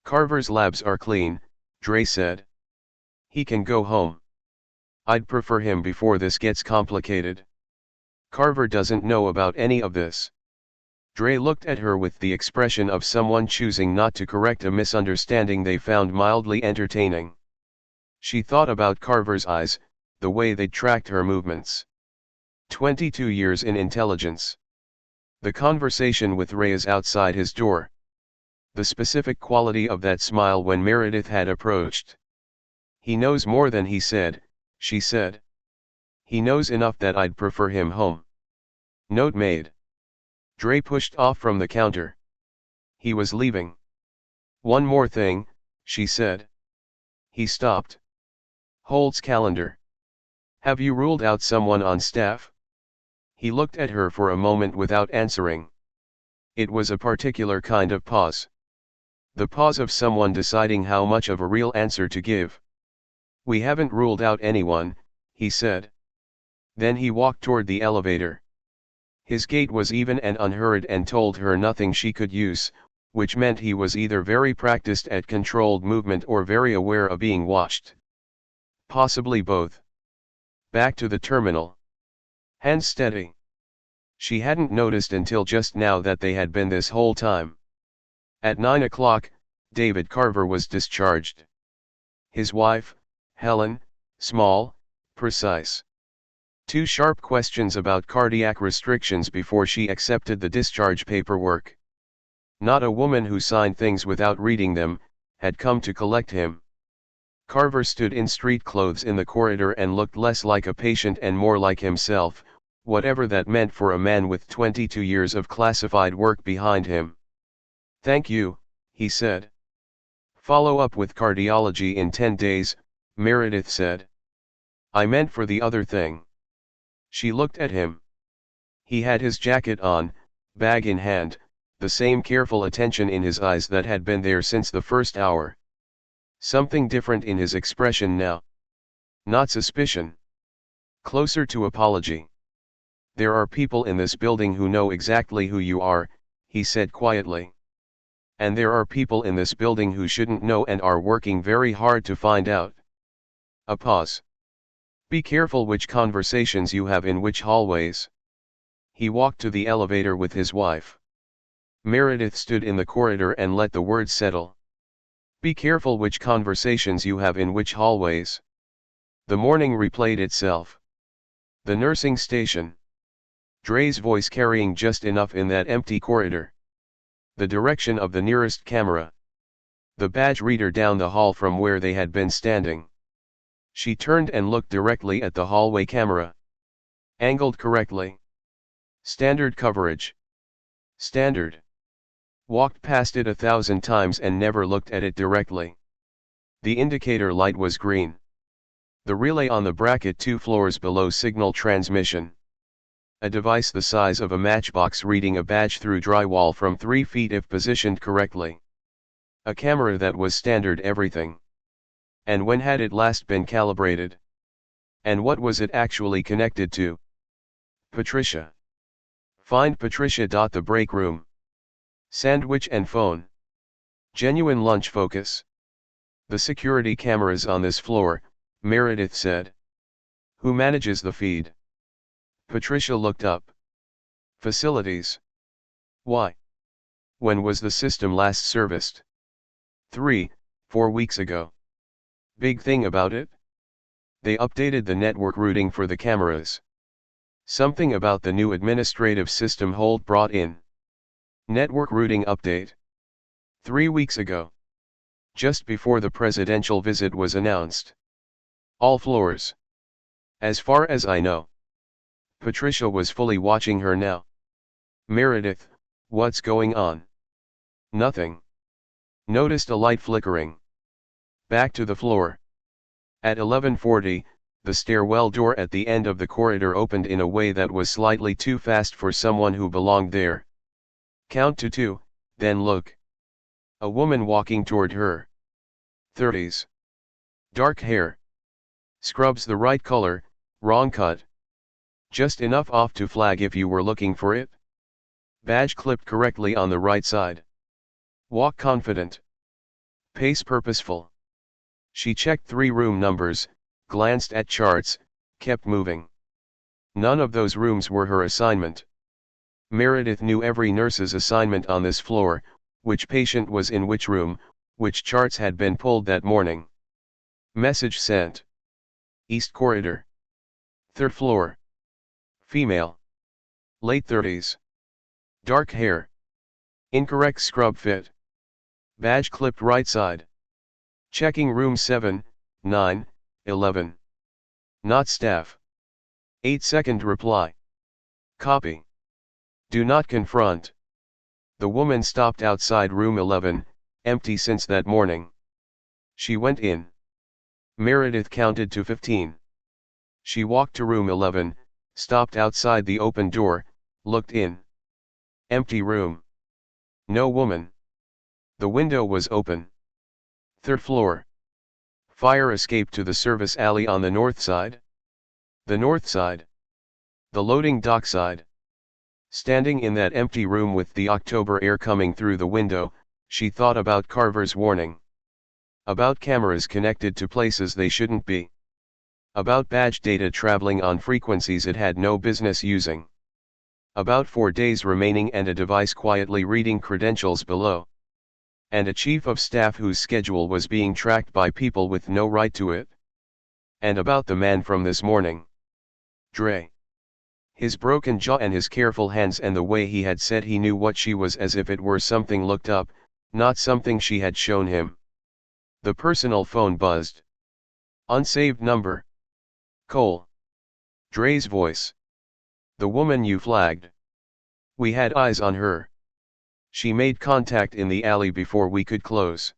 Carver's labs are clean, Dre said. He can go home. I'd prefer him before this gets complicated. Carver doesn't know about any of this. Dre looked at her with the expression of someone choosing not to correct a misunderstanding they found mildly entertaining. She thought about Carver's eyes, the way they'd tracked her movements. 22 years in intelligence. The conversation with Reyes outside his door. The specific quality of that smile when Meredith had approached. He knows more than he said, she said. He knows enough that I'd prefer him home. Note made. Dre pushed off from the counter. He was leaving. One more thing, she said. He stopped. Holt's calendar. Have you ruled out someone on staff? He looked at her for a moment without answering. It was a particular kind of pause. The pause of someone deciding how much of a real answer to give. "We haven't ruled out anyone," he said. Then he walked toward the elevator. His gait was even and unhurried and told her nothing she could use, which meant he was either very practiced at controlled movement or very aware of being watched. Possibly both. Back to the terminal. Hands steady. She hadn't noticed until just now that they had been this whole time. At 9 o'clock, David Carver was discharged. His wife, Helen, small, precise. 2 sharp questions about cardiac restrictions before she accepted the discharge paperwork. Not a woman who signed things without reading them, had come to collect him. Carver stood in street clothes in the corridor and looked less like a patient and more like himself, whatever that meant for a man with 22 years of classified work behind him. "Thank you," he said. "Follow up with cardiology in 10 days, Meredith said. "I meant for the other thing." She looked at him. He had his jacket on, bag in hand, the same careful attention in his eyes that had been there since the first hour. Something different in his expression now. Not suspicion. Closer to apology. "There are people in this building who know exactly who you are," he said quietly. "And there are people in this building who shouldn't know and are working very hard to find out." A pause. "Be careful which conversations you have in which hallways." He walked to the elevator with his wife. Meredith stood in the corridor and let the words settle. "Be careful which conversations you have in which hallways." The morning replayed itself. The nursing station. Dre's voice carrying just enough in that empty corridor. The direction of the nearest camera. The badge reader down the hall from where they had been standing. She turned and looked directly at the hallway camera. Angled correctly. Standard coverage. Standard. Walked past it 1,000 times and never looked at it directly. The indicator light was green. The relay on the bracket 2 floors below signal transmission. A device the size of a matchbox reading a badge through drywall from 3 feet if positioned correctly. A camera that was standard everything. And when had it last been calibrated? And what was it actually connected to? Patricia. Find Patricia. The break room. Sandwich and phone. Genuine lunch focus. The security cameras on this floor, Meredith said. Who manages the feed? Patricia looked up. Facilities. Why? When was the system last serviced? 3, 4 weeks ago. Big thing about it? They updated the network routing for the cameras. Something about the new administrative system Holt brought in. Network routing update. 3 weeks ago. Just before the presidential visit was announced. All floors. As far as I know. Patricia was fully watching her now. Meredith, what's going on? Nothing. Noticed a light flickering. Back to the floor. At 11:40, the stairwell door at the end of the corridor opened in a way that was slightly too fast for someone who belonged there. Count to 2, then look. A woman walking toward her. 30s. Dark hair. Scrubs the right color, wrong cut. Just enough off to flag if you were looking for it. Badge clipped correctly on the right side. Walk confident. Pace purposeful. She checked 3 room numbers, glanced at charts, kept moving. None of those rooms were her assignment. Meredith knew every nurse's assignment on this floor, which patient was in which room, which charts had been pulled that morning. Message sent. East Corridor. 3rd floor. Female. Late 30s. Dark hair. Incorrect scrub fit. Badge clipped right side. Checking room 7, 9, 11. Not staff. 8-second reply. Copy. Do not confront. The woman stopped outside room 11, empty since that morning. She went in. Meredith counted to 15. She walked to room 11, Stopped outside the open door, looked in. Empty room. No woman. The window was open. Third floor. Fire escape to the service alley on the north side. The north side. The loading dock side. Standing in that empty room with the October air coming through the window, she thought about Carver's warning. About cameras connected to places they shouldn't be. About badge data traveling on frequencies it had no business using. About 4 days remaining and a device quietly reading credentials below. And a chief of staff whose schedule was being tracked by people with no right to it. And about the man from this morning. Dre. His broken jaw and his careful hands and the way he had said he knew what she was as if it were something looked up, not something she had shown him. The personal phone buzzed. Unsaved number. Cole. Dre's voice. The woman you flagged. We had eyes on her. She made contact in the alley before we could close.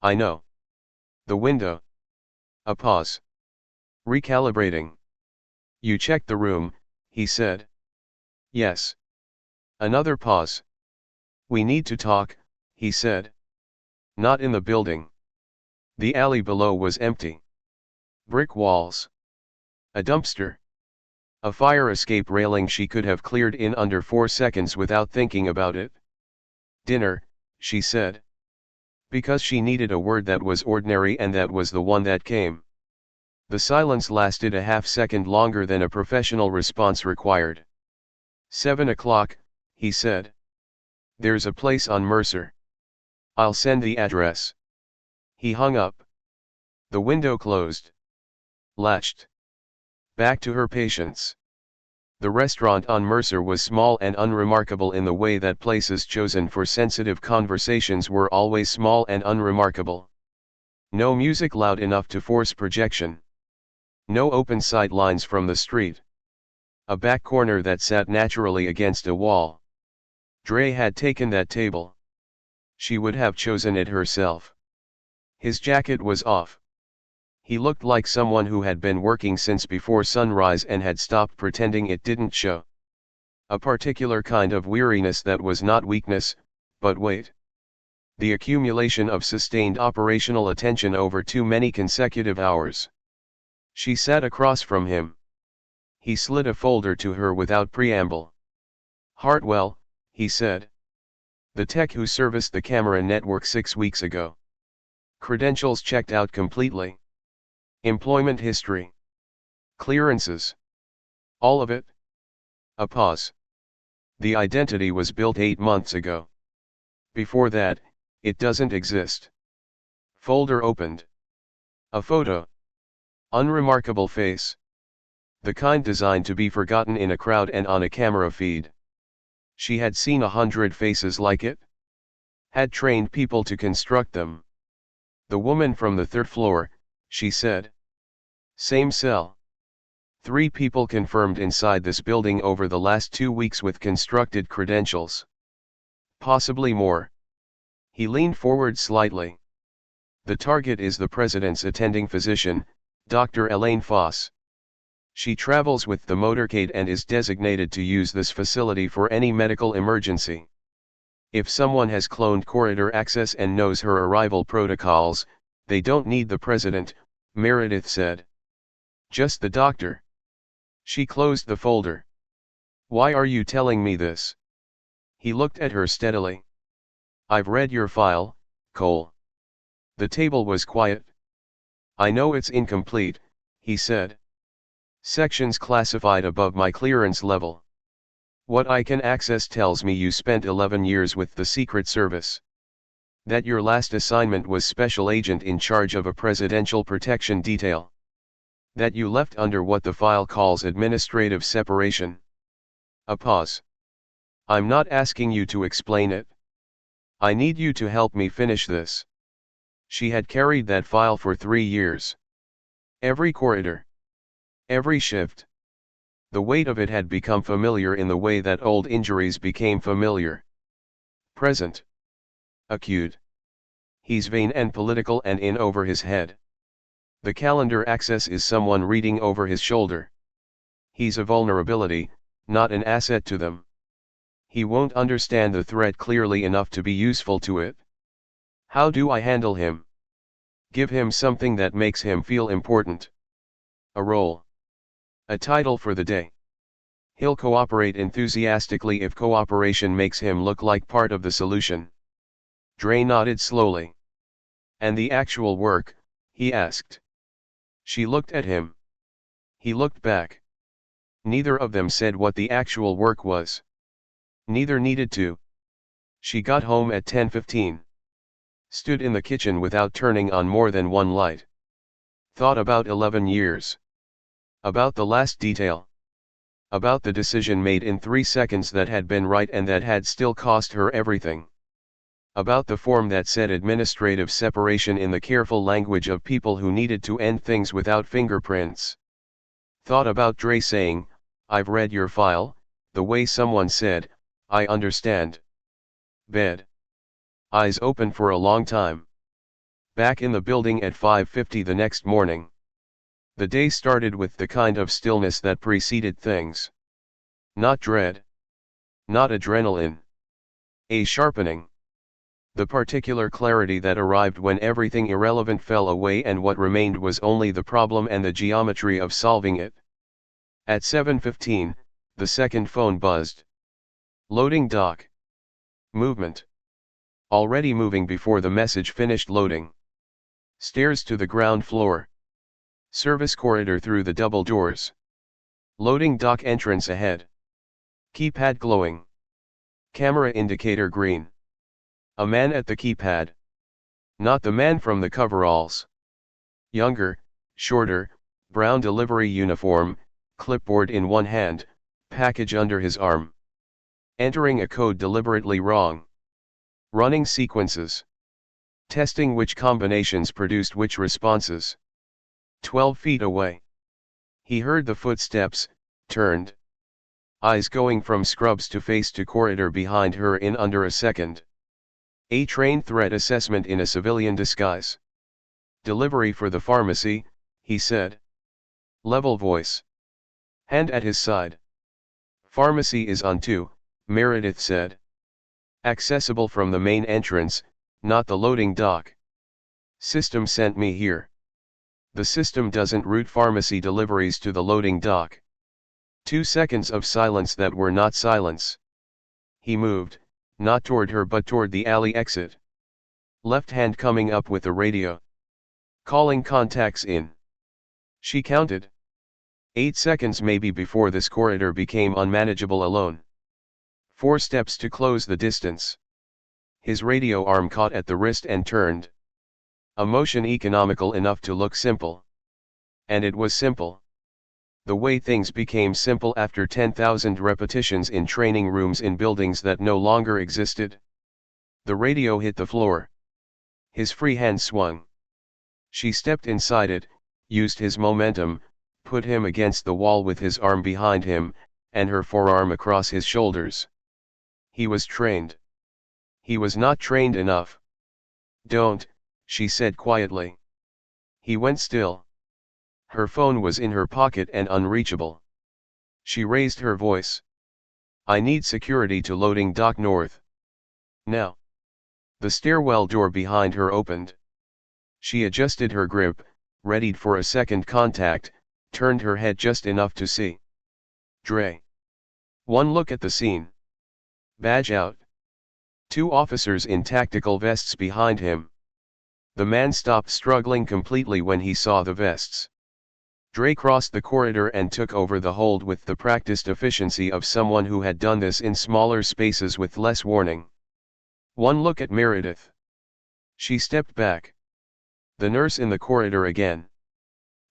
I know. The window. A pause. Recalibrating. You checked the room, he said. Yes. Another pause. We need to talk, he said. Not in the building. The alley below was empty. Brick walls. A dumpster. A fire escape railing she could have cleared in under 4 seconds without thinking about it. Dinner, she said. Because she needed a word that was ordinary and that was the one that came. The silence lasted a half-second longer than a professional response required. 7 o'clock, he said. There's a place on Mercer. I'll send the address. He hung up. The window closed. Latched. Back to her patients. The restaurant on Mercer was small and unremarkable in the way that places chosen for sensitive conversations were always small and unremarkable. No music loud enough to force projection. No open sight lines from the street. A back corner that sat naturally against a wall. Dre had taken that table. She would have chosen it herself. His jacket was off. He looked like someone who had been working since before sunrise and had stopped pretending it didn't show. A particular kind of weariness that was not weakness, but weight. The accumulation of sustained operational attention over too many consecutive hours. She sat across from him. He slid a folder to her without preamble. Hartwell, he said. The tech who serviced the camera network 6 weeks ago. Credentials checked out completely. Employment history. Clearances. All of it. A pause. The identity was built 8 months ago. Before that, it doesn't exist. Folder opened. A photo. Unremarkable face. The kind designed to be forgotten in a crowd and on a camera feed. She had seen 100 faces like it. Had trained people to construct them. The woman from the 3rd floor, she said. Same cell. 3 people confirmed inside this building over the last 2 weeks with constructed credentials. Possibly more. He leaned forward slightly. The target is the president's attending physician, Dr. Elaine Foss. She travels with the motorcade and is designated to use this facility for any medical emergency. If someone has cloned corridor access and knows her arrival protocols, they don't need the president, Meredith said. Just the doctor. She closed the folder. Why are you telling me this? He looked at her steadily. I've read your file, Cole. The table was quiet. I know it's incomplete, he said. Sections classified above my clearance level. What I can access tells me you spent 11 years with the Secret Service. That your last assignment was special agent in charge of a presidential protection detail. That you left under what the file calls administrative separation. A pause. I'm not asking you to explain it. I need you to help me finish this. She had carried that file for 3 years. Every corridor. Every shift. The weight of it had become familiar in the way that old injuries became familiar. Present. Acute. He's vain and political and in over his head. The calendar access is someone reading over his shoulder. He's a vulnerability, not an asset to them. He won't understand the threat clearly enough to be useful to it. How do I handle him? Give him something that makes him feel important. A role. A title for the day. He'll cooperate enthusiastically if cooperation makes him look like part of the solution. Dre nodded slowly. And the actual work, he asked. She looked at him. He looked back. Neither of them said what the actual work was. Neither needed to. She got home at 10:15. Stood in the kitchen without turning on more than one light. Thought about 11 years. About the last detail. About the decision made in 3 seconds that had been right and that had still cost her everything. About the form that said administrative separation in the careful language of people who needed to end things without fingerprints. Thought about Dre saying, "I've read your file," the way someone said, "I understand." Bed. Eyes open for a long time. Back in the building at 5:50 the next morning. The day started with the kind of stillness that preceded things. Not dread. Not adrenaline. A sharpening. The particular clarity that arrived when everything irrelevant fell away and what remained was only the problem and the geometry of solving it. At 7:15, the second phone buzzed. Loading dock. Movement. Already moving before the message finished loading. Stairs to the ground floor. Service corridor through the double doors. Loading dock entrance ahead. Keypad glowing. Camera indicator green. A man at the keypad. Not the man from the coveralls. Younger, shorter, brown delivery uniform, clipboard in one hand, package under his arm. Entering a code deliberately wrong. Running sequences. Testing which combinations produced which responses. 12 feet away. He heard the footsteps, turned. Eyes going from scrubs to face to corridor behind her in under a second. A train threat assessment in a civilian disguise. Delivery for the pharmacy, he said. Level voice. Hand at his side. Pharmacy is on 2, Meredith said. Accessible from the main entrance, not the loading dock. System sent me here. The system doesn't route pharmacy deliveries to the loading dock. 2 seconds of silence that were not silence. He moved, not toward her but toward the alley exit. Left hand coming up with the radio. Calling contacts in. She counted. 8 seconds maybe before this corridor became unmanageable alone. 4 steps to close the distance. His radio arm caught at the wrist and turned. A motion economical enough to look simple. And it was simple. The way things became simple after 10,000 repetitions in training rooms in buildings that no longer existed. The radio hit the floor. His free hand swung. She stepped inside it, used his momentum, put him against the wall with his arm behind him, and her forearm across his shoulders. He was trained. He was not trained enough. Don't, she said quietly. He went still. Her phone was in her pocket and unreachable. She raised her voice. I need security to loading dock north. Now. The stairwell door behind her opened. She adjusted her grip, readied for a second contact, turned her head just enough to see. Dre. One look at the scene. Badge out. 2 officers in tactical vests behind him. The man stopped struggling completely when he saw the vests. Dre crossed the corridor and took over the hold with the practiced efficiency of someone who had done this in smaller spaces with less warning. One look at Meredith. She stepped back. The nurse in the corridor again.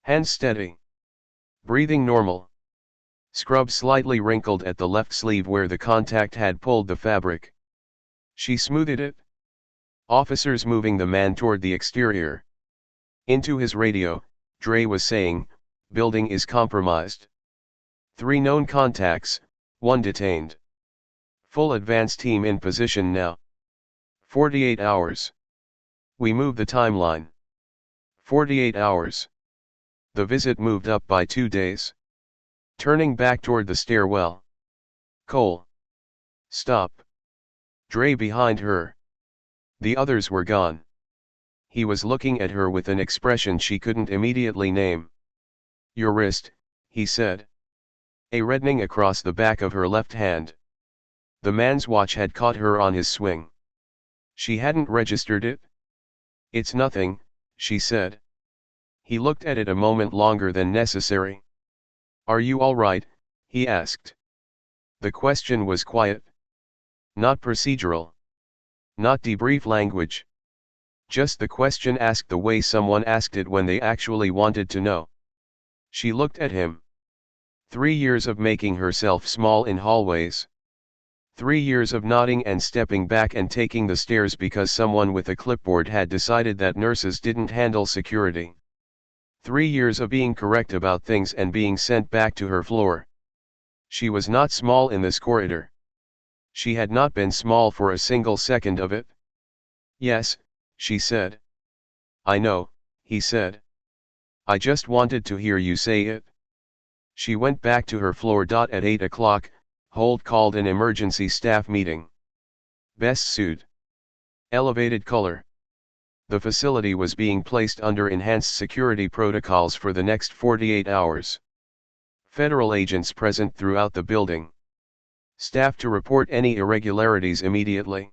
Hands steady. Breathing normal. Scrub slightly wrinkled at the left sleeve where the contact had pulled the fabric. She smoothed it. Officers moving the man toward the exterior. Into his radio, Dre was saying, building is compromised. 3 known contacts, 1 detained. Full advance team in position now. 48 hours. We move the timeline. 48 hours. The visit moved up by 2 days. turning back toward the stairwell. Cole. Stop. Dre behind her. The others were gone. He was looking at her with an expression she couldn't immediately name. Your wrist, he said. A reddening across the back of her left hand. The man's watch had caught her on his swing. She hadn't registered it. It's nothing, she said. He looked at it a moment longer than necessary. Are you all right? He asked. The question was quiet. Not procedural. Not debrief language. Just the question asked the way someone asked it when they actually wanted to know. She looked at him. 3 years of making herself small in hallways. 3 years of nodding and stepping back and taking the stairs because someone with a clipboard had decided that nurses didn't handle security. 3 years of being correct about things and being sent back to her floor. She was not small in this corridor. She had not been small for a single second of it. Yes, she said. I know, he said. I just wanted to hear you say it. She went back to her floor. At 8 o'clock, Holt called an emergency staff meeting. Best suit. Elevated color. The facility was being placed under enhanced security protocols for the next 48 hours. Federal agents present throughout the building. Staff to report any irregularities immediately.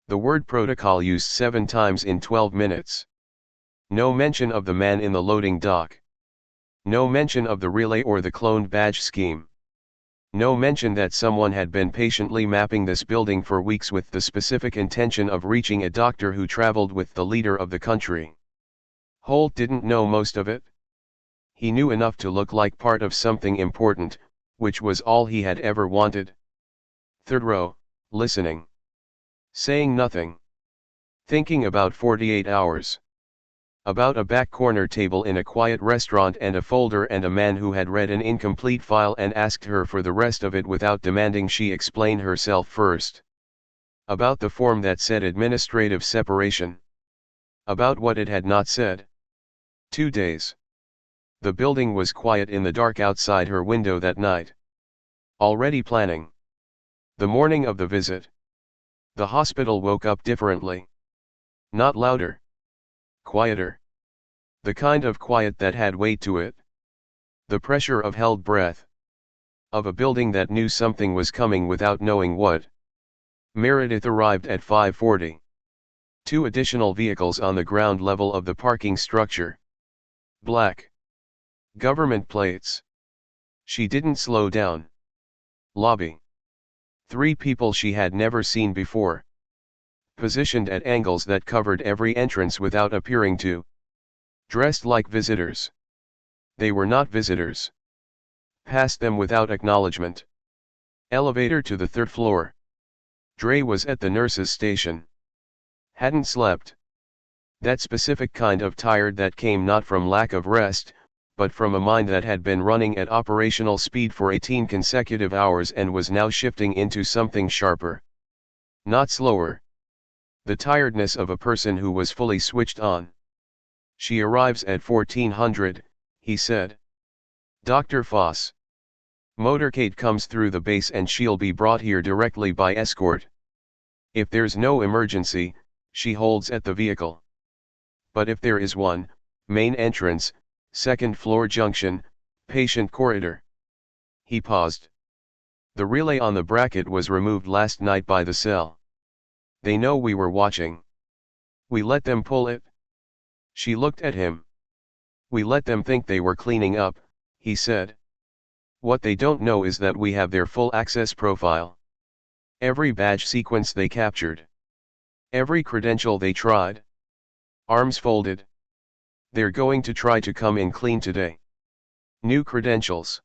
The word protocol used 7 times in 12 minutes. No mention of the man in the loading dock. No mention of the relay or the cloned badge scheme. No mention that someone had been patiently mapping this building for weeks with the specific intention of reaching a doctor who traveled with the leader of the country. Holt didn't know most of it. He knew enough to look like part of something important, which was all he had ever wanted. Third row, listening. Saying nothing. Thinking about 48 hours. About a back corner table in a quiet restaurant and a folder and a man who had read an incomplete file and asked her for the rest of it without demanding she explain herself first. About the form that said administrative separation. About what it had not said. 2 days. The building was quiet in the dark outside her window that night. Already planning. The morning of the visit. The hospital woke up differently. Not louder. Quieter. The kind of quiet that had weight to it. The pressure of held breath. Of a building that knew something was coming without knowing what. Meredith arrived at 5:40. 2 additional vehicles on the ground level of the parking structure. Black. Government plates. She didn't slow down. Lobby. 3 people she had never seen before. Positioned at angles that covered every entrance without appearing to. Dressed like visitors. They were not visitors. Passed them without acknowledgement. Elevator to the 3rd floor. Dre was at the nurse's station. Hadn't slept. That specific kind of tired that came not from lack of rest, but from a mind that had been running at operational speed for 18 consecutive hours and was now shifting into something sharper. Not slower. The tiredness of a person who was fully switched on. She arrives at 1400, he said. Dr. Foss. Motorcade comes through the base and she'll be brought here directly by escort. If there's no emergency, she holds at the vehicle. But if there is one, main entrance, 2nd floor junction, patient corridor. He paused. The relay on the bracket was removed last night by the cell. They know we were watching. We let them pull it. She looked at him. We let them think they were cleaning up, he said. What they don't know is that we have their full access profile. Every badge sequence they captured. Every credential they tried. Arms folded. They're going to try to come in clean today. New credentials.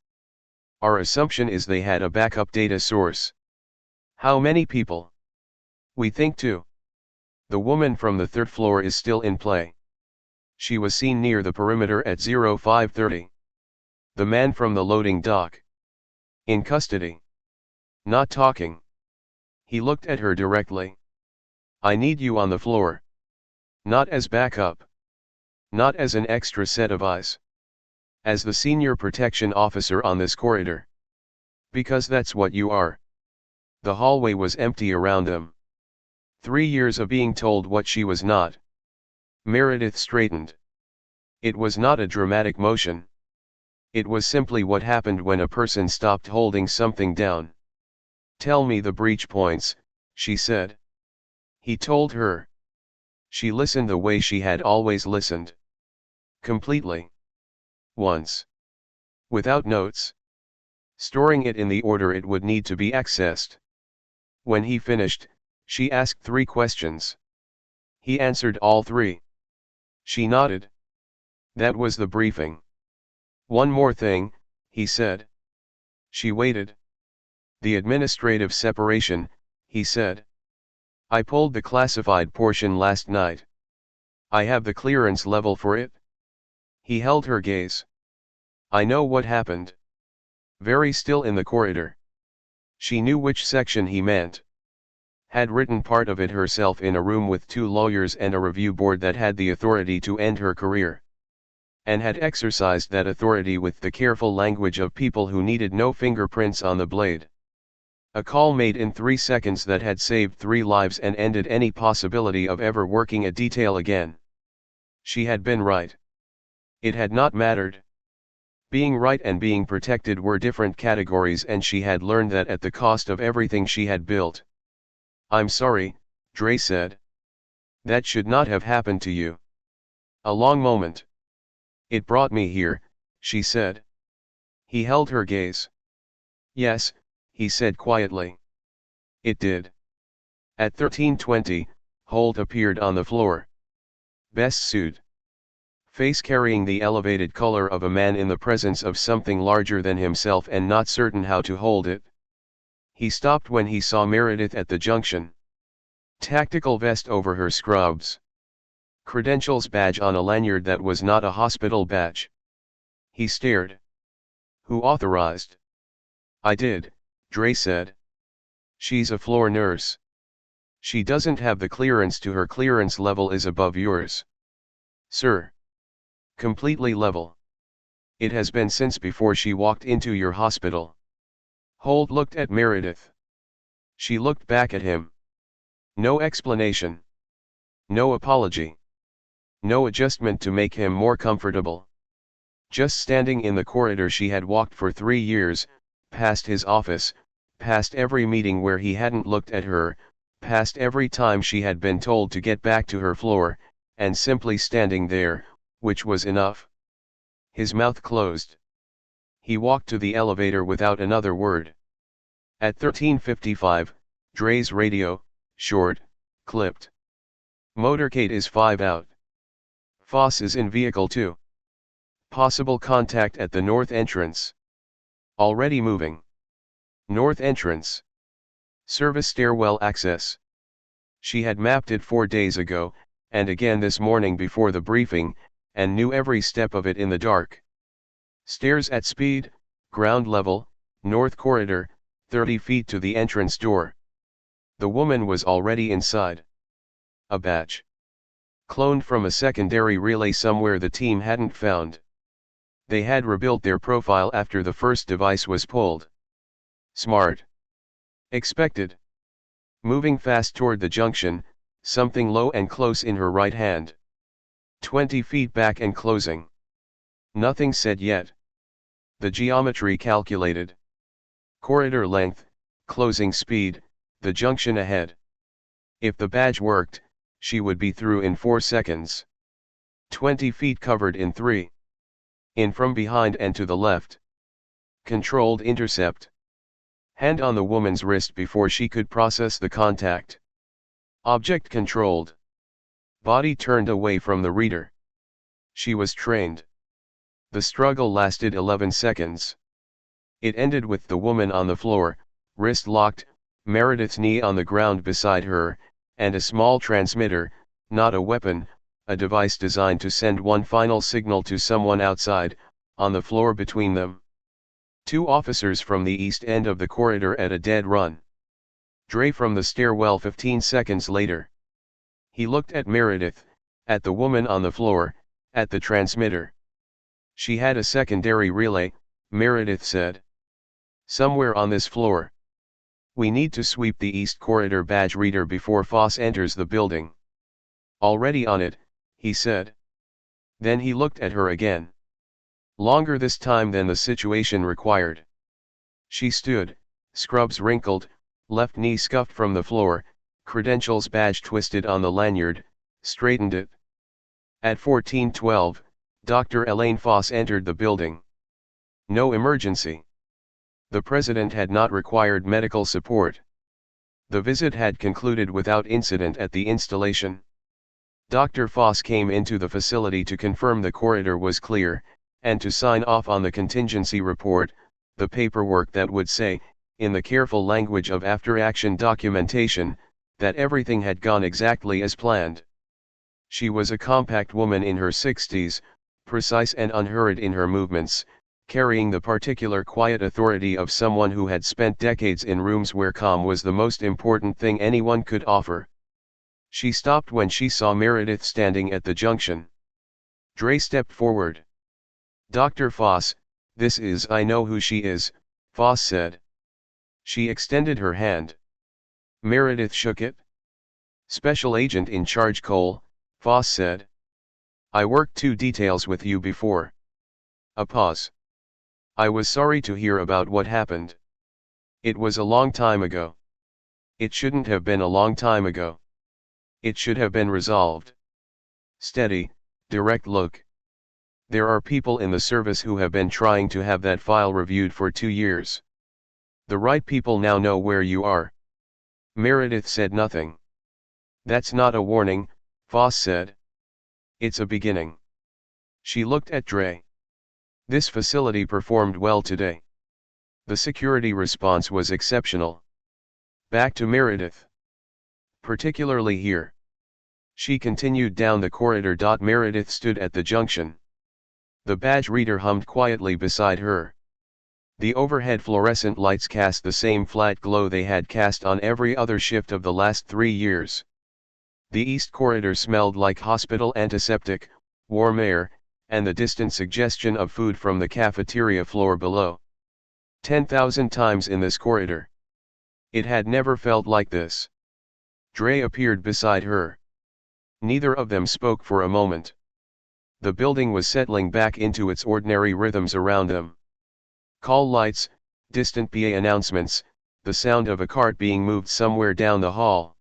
Our assumption is they had a backup data source. How many people? We think 2. The woman from the 3rd floor is still in play. She was seen near the perimeter at 0530. The man from the loading dock. In custody. Not talking. He looked at her directly. I need you on the floor. Not as backup. Not as an extra set of eyes. As the senior protection officer on this corridor. Because that's what you are. The hallway was empty around them. 3 years of being told what she was not. Meredith straightened. It was not a dramatic motion. It was simply what happened when a person stopped holding something down. Tell me the breach points, she said. He told her. She listened the way she had always listened. Completely. Once. Without notes. Storing it in the order it would need to be accessed. When he finished, she asked 3 questions. He answered all 3. She nodded. That was the briefing. One more thing, he said. She waited. The administrative separation, he said. I pulled the classified portion last night. I have the clearance level for it. He held her gaze. I know what happened. Very still in the corridor. She knew which section he meant. Had written part of it herself in a room with 2 lawyers and a review board that had the authority to end her career. And had exercised that authority with the careful language of people who needed no fingerprints on the blade. A call made in 3 seconds that had saved 3 lives and ended any possibility of ever working a detail again. She had been right. It had not mattered. Being right and being protected were different categories, and she had learned that at the cost of everything she had built. I'm sorry, Dre said. That should not have happened to you. A long moment. It brought me here, she said. He held her gaze. Yes, he said quietly. It did. At 13:20, Holt appeared on the floor. Best suit. Face carrying the elevated color of a man in the presence of something larger than himself and not certain how to hold it. He stopped when he saw Meredith at the junction. Tactical vest over her scrubs. Credentials badge on a lanyard that was not a hospital badge. He stared. Who authorized? I did, Dre said. She's a floor nurse. She doesn't have the clearance to her clearance level is above yours. Sir. Completely level. It has been since before she walked into your hospital. Holt looked at Meredith. She looked back at him. No explanation. No apology. No adjustment to make him more comfortable. Just standing in the corridor she had walked for 3 years, past his office, past every meeting where he hadn't looked at her, past every time she had been told to get back to her floor, and simply standing there, which was enough. His mouth closed. He walked to the elevator without another word. At 13:55, Dre's radio, short, clipped. Motorcade is 5 out. Foss is in vehicle 2. Possible contact at the north entrance. Already moving. North entrance. Service stairwell access. She had mapped it 4 days ago, and again this morning before the briefing, and knew every step of it in the dark. Stairs at speed, ground level, north corridor, 30 feet to the entrance door. The woman was already inside. A badge. Cloned from a secondary relay somewhere the team hadn't found. They had rebuilt their profile after the first device was pulled. Smart. Expected. Moving fast toward the junction, something low and close in her right hand. 20 feet back and closing. Nothing said yet. The geometry calculated. Corridor length, closing speed, the junction ahead. If the badge worked, she would be through in 4 seconds. 20 feet covered in 3. In from behind and to the left. Controlled intercept. Hand on the woman's wrist before she could process the contact. Object controlled. Body turned away from the reader. She was trained. The struggle lasted 11 seconds. It ended with the woman on the floor, wrist locked, Meredith's knee on the ground beside her, and a small transmitter, not a weapon, a device designed to send one final signal to someone outside, on the floor between them. 2 officers from the east end of the corridor at a dead run. Dre from the stairwell 15 seconds later. He looked at Meredith, at the woman on the floor, at the transmitter. She had a secondary relay, Meredith said. Somewhere on this floor. We need to sweep the East Corridor badge reader before Foss enters the building. Already on it, he said. Then he looked at her again. Longer this time than the situation required. She stood, scrubs wrinkled, left knee scuffed from the floor, credentials badge twisted on the lanyard, straightened it. At 14:12, Dr. Elaine Foss entered the building. No emergency. The president had not required medical support. The visit had concluded without incident at the installation. Dr. Foss came into the facility to confirm the corridor was clear, and to sign off on the contingency report, the paperwork that would say, in the careful language of after-action documentation, that everything had gone exactly as planned. She was a compact woman in her 60s, precise and unhurried in her movements, carrying the particular quiet authority of someone who had spent decades in rooms where calm was the most important thing anyone could offer. She stopped when she saw Meredith standing at the junction. Dre stepped forward. Dr. Foss, this is I know who she is, Foss said. She extended her hand. Meredith shook it. Special agent in charge Cole, Foss said. I worked 2 details with you before. A pause. I was sorry to hear about what happened. It was a long time ago. It shouldn't have been a long time ago. It should have been resolved. Steady, direct look. There are people in the service who have been trying to have that file reviewed for 2 years. The right people now know where you are. Meredith said nothing. That's not a warning, Foss said. It's a beginning. She looked at Dre. This facility performed well today. The security response was exceptional. Back to Meredith. Particularly here. She continued down the corridor. Meredith stood at the junction. The badge reader hummed quietly beside her. The overhead fluorescent lights cast the same flat glow they had cast on every other shift of the last 3 years. The East Corridor smelled like hospital antiseptic, warm air, and the distant suggestion of food from the cafeteria floor below. 10,000 times in this corridor. It had never felt like this. Dre appeared beside her. Neither of them spoke for a moment. The building was settling back into its ordinary rhythms around them. Call lights, distant PA announcements, the sound of a cart being moved somewhere down the hall.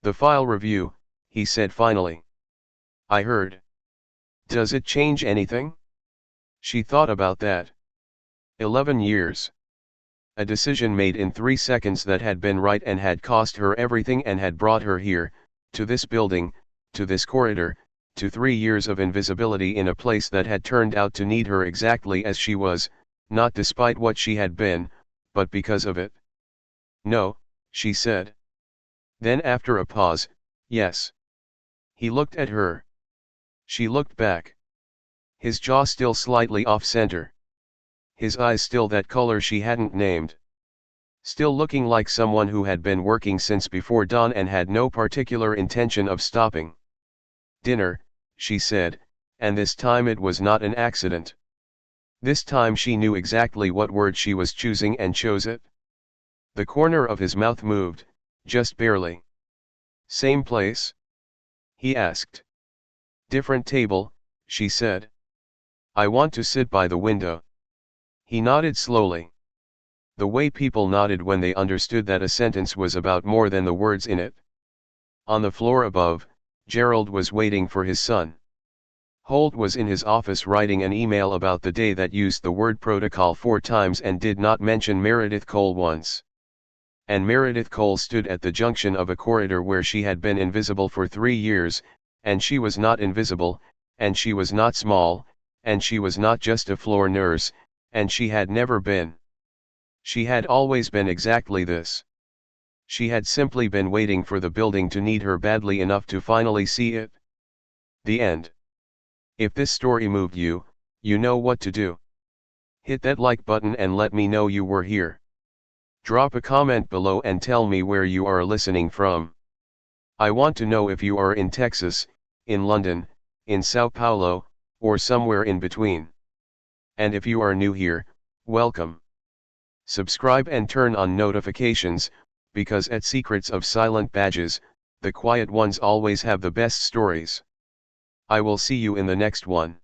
The file review, he said finally. I heard. Does it change anything? She thought about that. 11 years. A decision made in 3 seconds that had been right and had cost her everything and had brought her here, to this building, to this corridor, to 3 years of invisibility in a place that had turned out to need her exactly as she was, not despite what she had been, but because of it. No, she said. Then after a pause, yes. He looked at her. She looked back. His jaw still slightly off-center. His eyes still that color she hadn't named. Still looking like someone who had been working since before dawn and had no particular intention of stopping. Dinner, she said, and this time it was not an accident. This time she knew exactly what word she was choosing and chose it. The corner of his mouth moved, just barely. Same place? He asked. Different table, she said. I want to sit by the window. He nodded slowly. The way people nodded when they understood that a sentence was about more than the words in it. On the floor above, Gerald was waiting for his son. Holt was in his office writing an email about the day that used the word protocol 4 times and did not mention Meredith Cole once. And Meredith Cole stood at the junction of a corridor where she had been invisible for 3 years, and she was not invisible, and she was not small, and she was not just a floor nurse, and she had never been. She had always been exactly this. She had simply been waiting for the building to need her badly enough to finally see it. The end. If this story moved you, you know what to do. Hit that like button and let me know you were here. Drop a comment below and tell me where you are listening from. I want to know if you are in Texas, in London, in Sao Paulo, or somewhere in between. And if you are new here, welcome. Subscribe and turn on notifications, because at Secrets of Silent Badges, the quiet ones always have the best stories. I will see you in the next one.